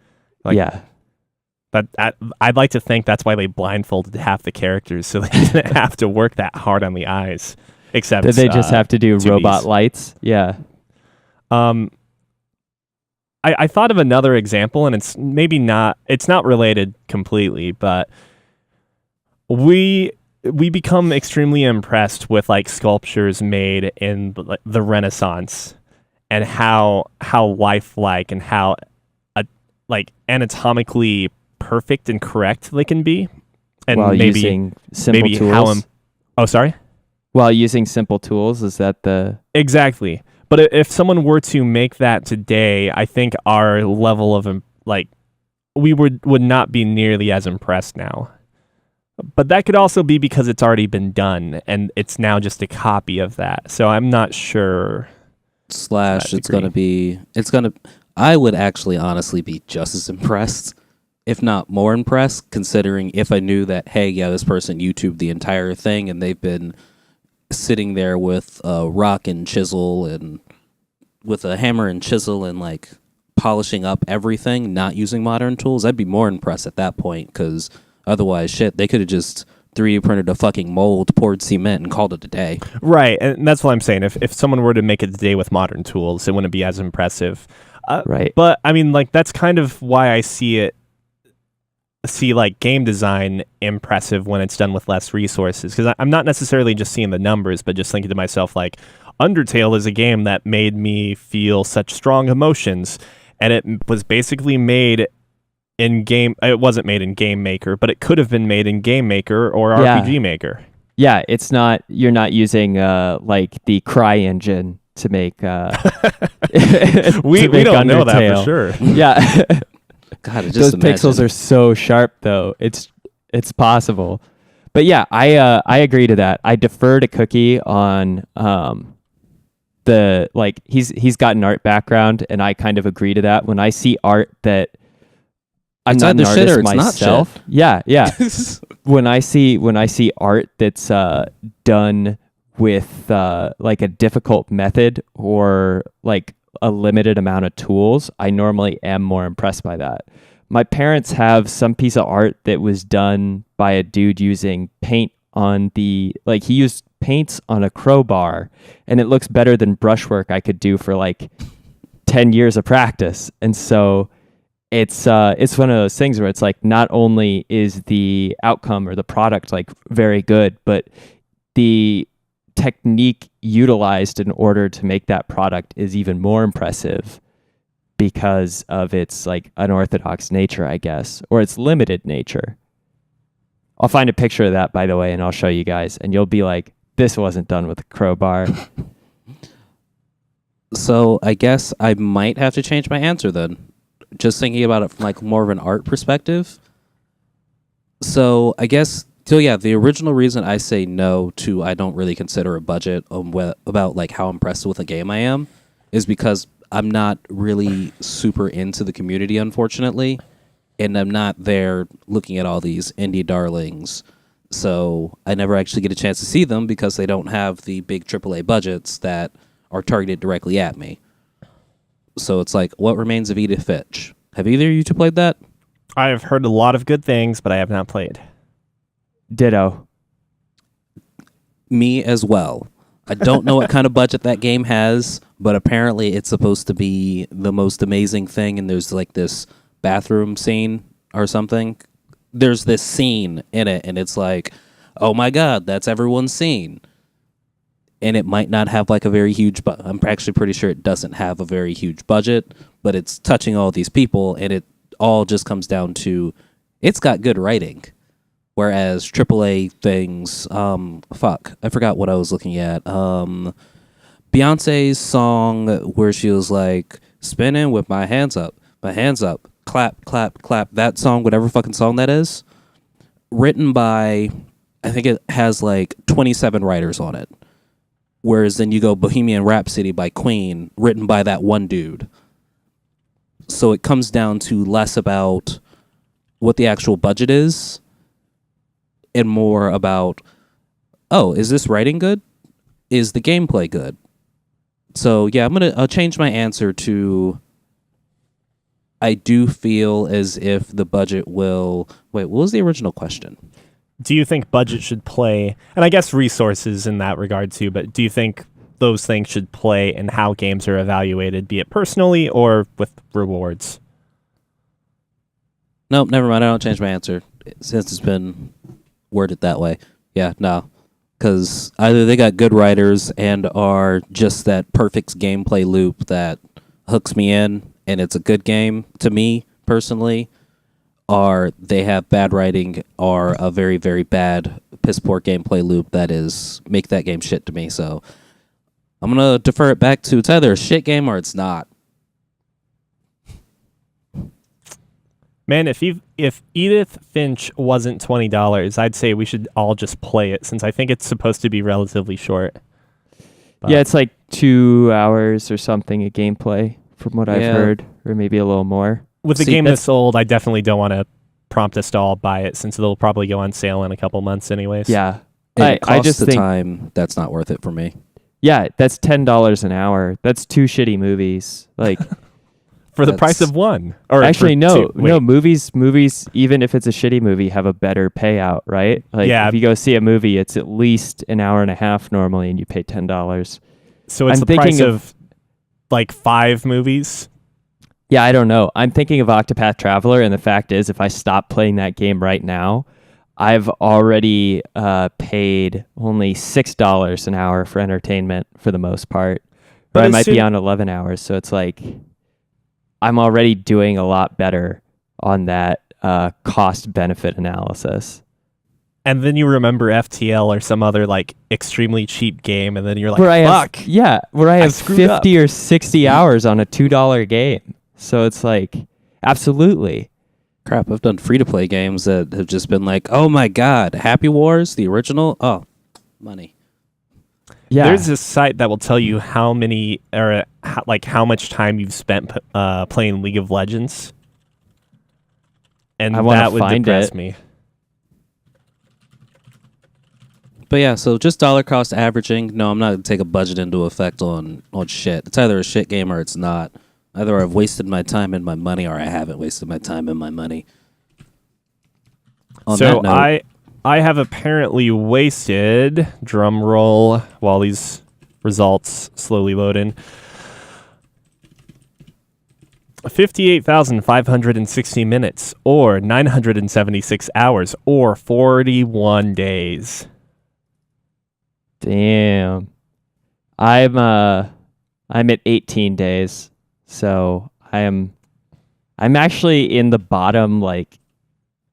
Like, yeah. But I'd like to think that's why they blindfolded half the characters so they didn't have to work that hard on the eyes. Except did they just have to do 2Bs. robot lights? Yeah. I thought of another example, and it's not related completely, but we become extremely impressed with like sculptures made in the Renaissance and how lifelike and how like anatomically perfect and correct they can be, and while using simple tools. While using simple tools, is that the exactly? But if someone were to make that today, I think our level of we would not be nearly as impressed now. But that could also be because it's already been done and it's now just a copy of that. So I'm not sure. I would actually honestly be just as impressed, if not more impressed, considering if I knew that, hey, yeah, this person YouTubed the entire thing and they've been sitting there with a rock and chisel and with a hammer and chisel and like polishing up everything, not using modern tools, I'd be more impressed at that point, because otherwise, shit, they could have just 3D printed a fucking mold, poured cement, and called it a day. Right, and that's what I'm saying. If someone were to make it today with modern tools, it wouldn't be as impressive. Right. But, I mean, like, that's kind of why I see like game design impressive when it's done with less resources, because I'm not necessarily just seeing the numbers, but just thinking to myself, like, Undertale is a game that made me feel such strong emotions, and it was basically made in game. It wasn't made in Game Maker, but it could have been made in Game Maker or RPG Maker. Yeah, it's not. You're not using like the Cry engine to make. We make don't know that Undertale. for sure. Yeah. God, just those imagine. pixels are so sharp, though. It's possible. But yeah, I agree to that. I defer to Cookie on the like he's got an art background, and I kind of agree to that. When I see art that I'm It's not an either shit or artist it's not myself. shit. Yeah. when I see art that's done with like a difficult method or like a limited amount of tools, I normally am more impressed by that. My parents have some piece of art that was done by a dude using paint on he used paints on a crowbar, and it looks better than brushwork I could do for like 10 years of practice. And so it's one of those things where it's like, not only is the outcome or the product like very good, but the technique utilized in order to make that product is even more impressive because of its like unorthodox nature, I guess, or its limited nature. I'll find a picture of that, by the way, and I'll show you guys, and you'll be like, this wasn't done with a crowbar. So I guess I might have to change my answer then. Just thinking about it from like more of an art perspective. So I guess, the original reason I say no to I don't really consider a budget about like how impressed with a game I am is because I'm not really super into the community, unfortunately, and I'm not there looking at all these indie darlings. So I never actually get a chance to see them because they don't have the big AAA budgets that are targeted directly at me. So it's like, what remains of Edith Finch? Have either of you two played that? I have heard a lot of good things, but I have not played. Ditto. Me as well. I don't know what kind of budget that game has, but apparently it's supposed to be the most amazing thing, and there's like this bathroom scene or something. There's this scene in it, and it's like, oh my god, that's everyone's scene. And it might not have like a very huge I'm actually pretty sure it doesn't have a very huge budget, but it's touching all these people, and it all just comes down to it's got good writing. Whereas AAA things, I forgot what I was looking at. Beyonce's song where she was like, spinning with my hands up, clap, clap, clap. That song, whatever fucking song that is, written by, I think it has like 27 writers on it. Whereas then you go Bohemian Rhapsody by Queen, written by that one dude. So it comes down to less about what the actual budget is and more about, oh, is this writing good? Is the gameplay good? So yeah, I'll change my answer to I do feel as if the budget will... Wait, what was the original question? Do you think budget should play, and I guess resources in that regard too, but do you think those things should play in how games are evaluated, be it personally or with rewards? Nope, never mind. I don't change my answer since it's been worded that way. Yeah, no. Because either they got good writers and are just that perfect gameplay loop that hooks me in, and it's a good game to me personally, or they have bad writing or a very, very bad piss poor gameplay loop that is make that game shit to me. So I'm going to defer it back to it's either a shit game or it's not. Man, if Edith Finch wasn't $20, I'd say we should all just play it, since I think it's supposed to be relatively short. But Yeah, it's like 2 hours or something of gameplay from what I've heard, or maybe a little more. with a game this old, I definitely don't want to prompt us to all buy it, since it'll probably go on sale in a couple months anyways. Yeah. And I just think time, that's not worth it for me. yeah, that's $10 an hour. That's 2 shitty movies. Like for the price of one. Or actually, no. Movies. Even if it's a shitty movie, have a better payout, right? Like if you go see a movie, it's at least an hour and a half normally, and you pay $10. So it's the price of like 5 movies. Yeah, I don't know. I'm thinking of Octopath Traveler, and the fact is, if I stop playing that game right now, I've already paid only $6 an hour for entertainment for the most part. But I might be on 11 hours, so it's like I'm already doing a lot better on that cost-benefit analysis. And then you remember FTL or some other like extremely cheap game, and then you're like, fuck. Where I have 50 or 60 hours on a $2 game. So it's like, absolutely. Crap, I've done free-to-play games that have just been like, oh my god, Happy Wars, the original? Oh, money. Yeah. There's this site that will tell you how many, or how much time you've spent playing League of Legends. And that would depress me. But yeah, so just dollar cost averaging. No, I'm not going to take a budget into effect on shit. It's either a shit game or it's not. Either I've wasted my time and my money, or I haven't wasted my time and my money. On that note, I have apparently wasted, drum roll, while these results slowly load in, 58,560 minutes, or 976 hours, or 41 days. Damn. I'm at 18 days. So I'm actually in the bottom, like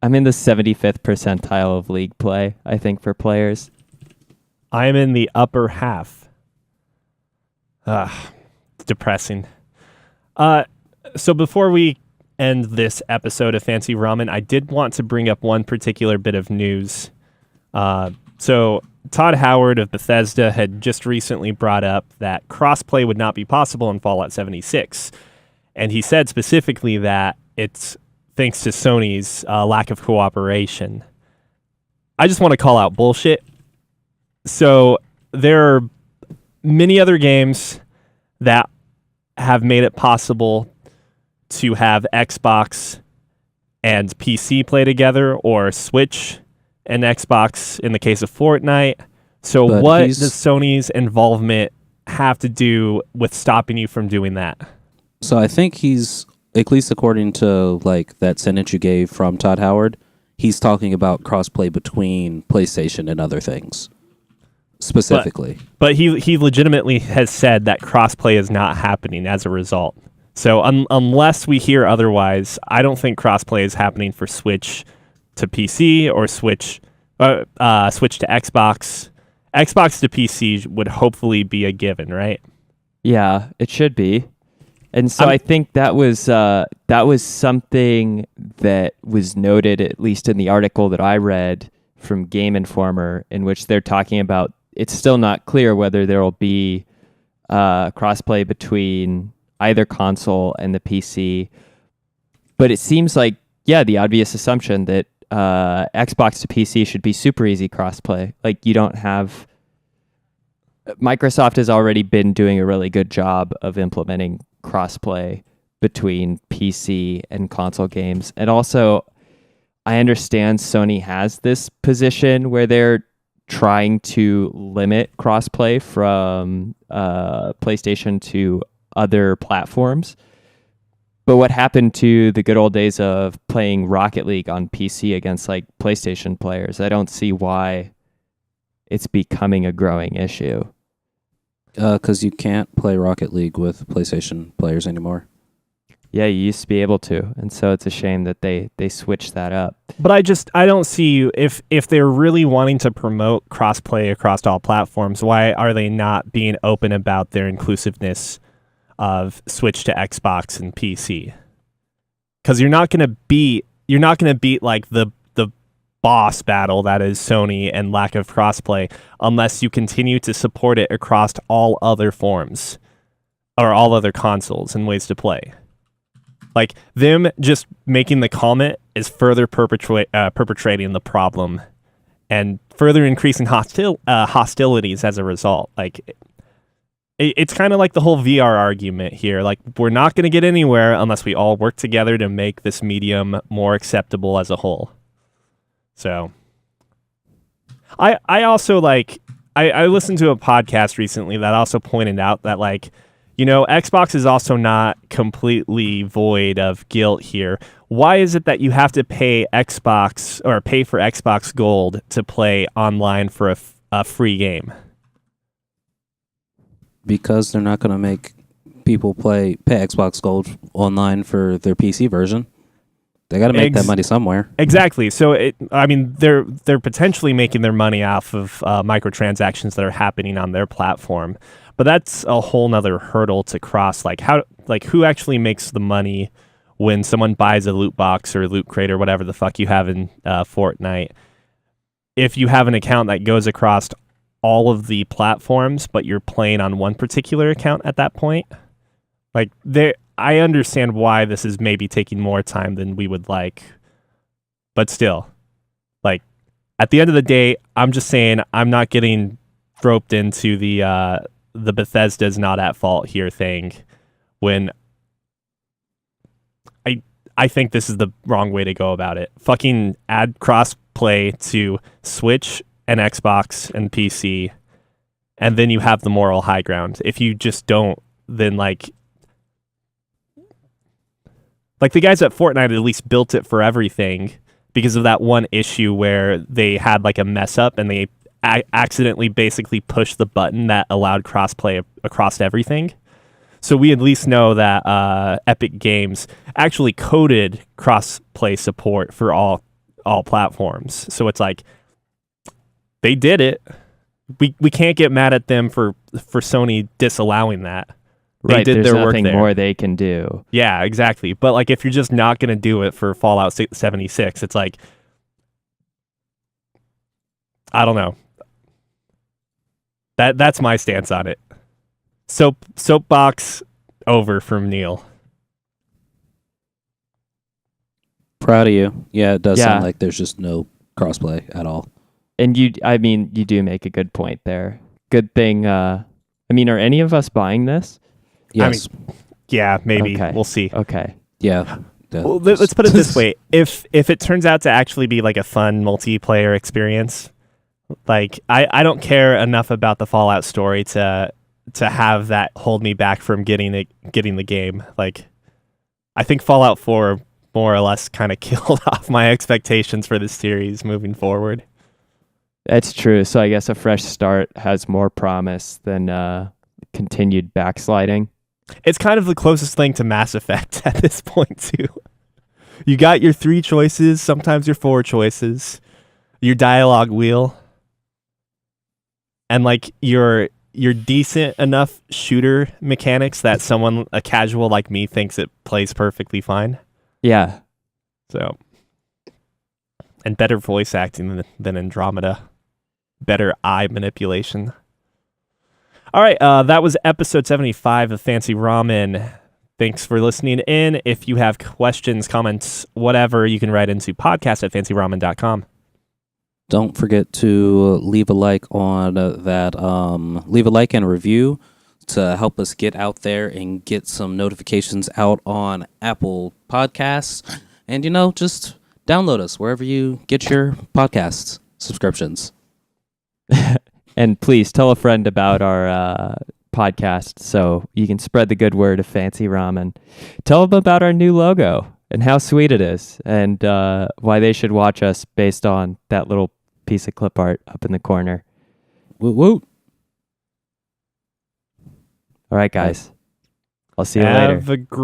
I'm in the 75th percentile of league play, I think, for players. I'm in the upper half. It's depressing. So before we end this episode of Fancy Ramen, I did want to bring up one particular bit of news. So Todd Howard of Bethesda had just recently brought up that crossplay would not be possible in Fallout 76. And he said specifically that it's thanks to Sony's lack of cooperation. I just want to call out bullshit. So there are many other games that have made it possible to have Xbox and PC play together, or Switch and Xbox in the case of Fortnite. So what does Sony's involvement have to do with stopping you from doing that? So I think he's, at least according to like that sentence you gave from Todd Howard, he's talking about crossplay between PlayStation and other things specifically. But he legitimately has said that crossplay is not happening as a result. So unless we hear otherwise, I don't think crossplay is happening for Switch to PC or Switch to Xbox. Xbox to PC would hopefully be a given, right? Yeah, it should be. And so I think that was something that was noted, at least in the article that I read from Game Informer, in which they're talking about it's still not clear whether there will be crossplay between either console and the PC. But it seems like, the obvious assumption that Xbox to PC should be super easy crossplay. Like you don't have... Microsoft has already been doing a really good job of implementing crossplay between PC and console games. And also, I understand Sony has this position where they're trying to limit crossplay from PlayStation to other platforms. But what happened to the good old days of playing Rocket League on PC against like PlayStation players? I don't see why it's becoming a growing issue. Because you can't play Rocket League with PlayStation players anymore. Yeah, you used to be able to, and so it's a shame that they switched that up. But I don't see if they're really wanting to promote crossplay across all platforms, why are they not being open about their inclusiveness of Switch to Xbox and PC? Because you're not gonna beat like the boss battle that is Sony and lack of crossplay unless you continue to support it across all other forms or all other consoles and ways to play. Like them just making the comment is further perpetrating the problem and further increasing hostilities as a result. Like, it's kind of like the whole VR argument here. Like, we're not going to get anywhere unless we all work together to make this medium more acceptable as a whole. So, I also like, I listened to a podcast recently that also pointed out that, like, you know, Xbox is also not completely void of guilt here. Why is it that you have to pay Xbox or pay for Xbox Gold to play online for a free game? Because they're not going to make people pay Xbox Gold online for their PC version. They got to make that money somewhere. Exactly. So, they're potentially making their money off of microtransactions that are happening on their platform. But that's a whole nother hurdle to cross. Like, who actually makes the money when someone buys a loot box or loot crate or whatever the fuck you have in Fortnite? If you have an account that goes across all of the platforms, but you're playing on one particular account at that point, like, I understand why this is maybe taking more time than we would like, but still, like, at the end of the day, I'm just saying I'm not getting roped into the Bethesda's not at fault here thing when I think this is the wrong way to go about it. Fucking add crossplay to Switch and Xbox and PC, and then you have the moral high ground. If you just don't, then like the guys at Fortnite at least built it for everything because of that one issue where they had like a mess up and they accidentally basically pushed the button that allowed crossplay across everything. So we at least know that Epic Games actually coded crossplay support for all platforms. So it's like they did it. We can't get mad at them for Sony disallowing that. They did there's their work nothing there. more they can do. Yeah, exactly. But like, if you're just not going to do it for Fallout 76, it's like, I don't know. That's my stance on it. Soapbox over from Neil. Proud of you. Yeah, it does sound like there's just no crossplay at all. And you do make a good point there. Good thing. Are any of us buying this? Yes. Yeah, maybe. Okay. We'll see. Okay. Yeah. Well, let's put it this way. If it turns out to actually be like a fun multiplayer experience, like I don't care enough about the Fallout story to have that hold me back from getting the game. Like, I think Fallout 4 more or less kind of killed off my expectations for this series moving forward. That's true. So I guess a fresh start has more promise than continued backsliding. It's kind of the closest thing to Mass Effect at this point too. You got your 3 choices, sometimes your 4 choices, your dialogue wheel, and like your decent enough shooter mechanics that a casual like me thinks it plays perfectly fine. Yeah. So, and better voice acting than Andromeda. Better eye manipulation. All right, that was episode 75 of Fancy Ramen. Thanks for listening in. If you have questions, comments, whatever, you can write into podcast@fancyramen.com. Don't forget to leave a like on that. Leave a like and a review to help us get out there and get some notifications out on Apple Podcasts. And, just download us wherever you get your podcasts subscriptions. And please tell a friend about our podcast so you can spread the good word of Fancy Ramen. Tell them about our new logo and how sweet it is and why they should watch us based on that little piece of clip art up in the corner. Woot woot. All right, guys. I'll see you later. Have a great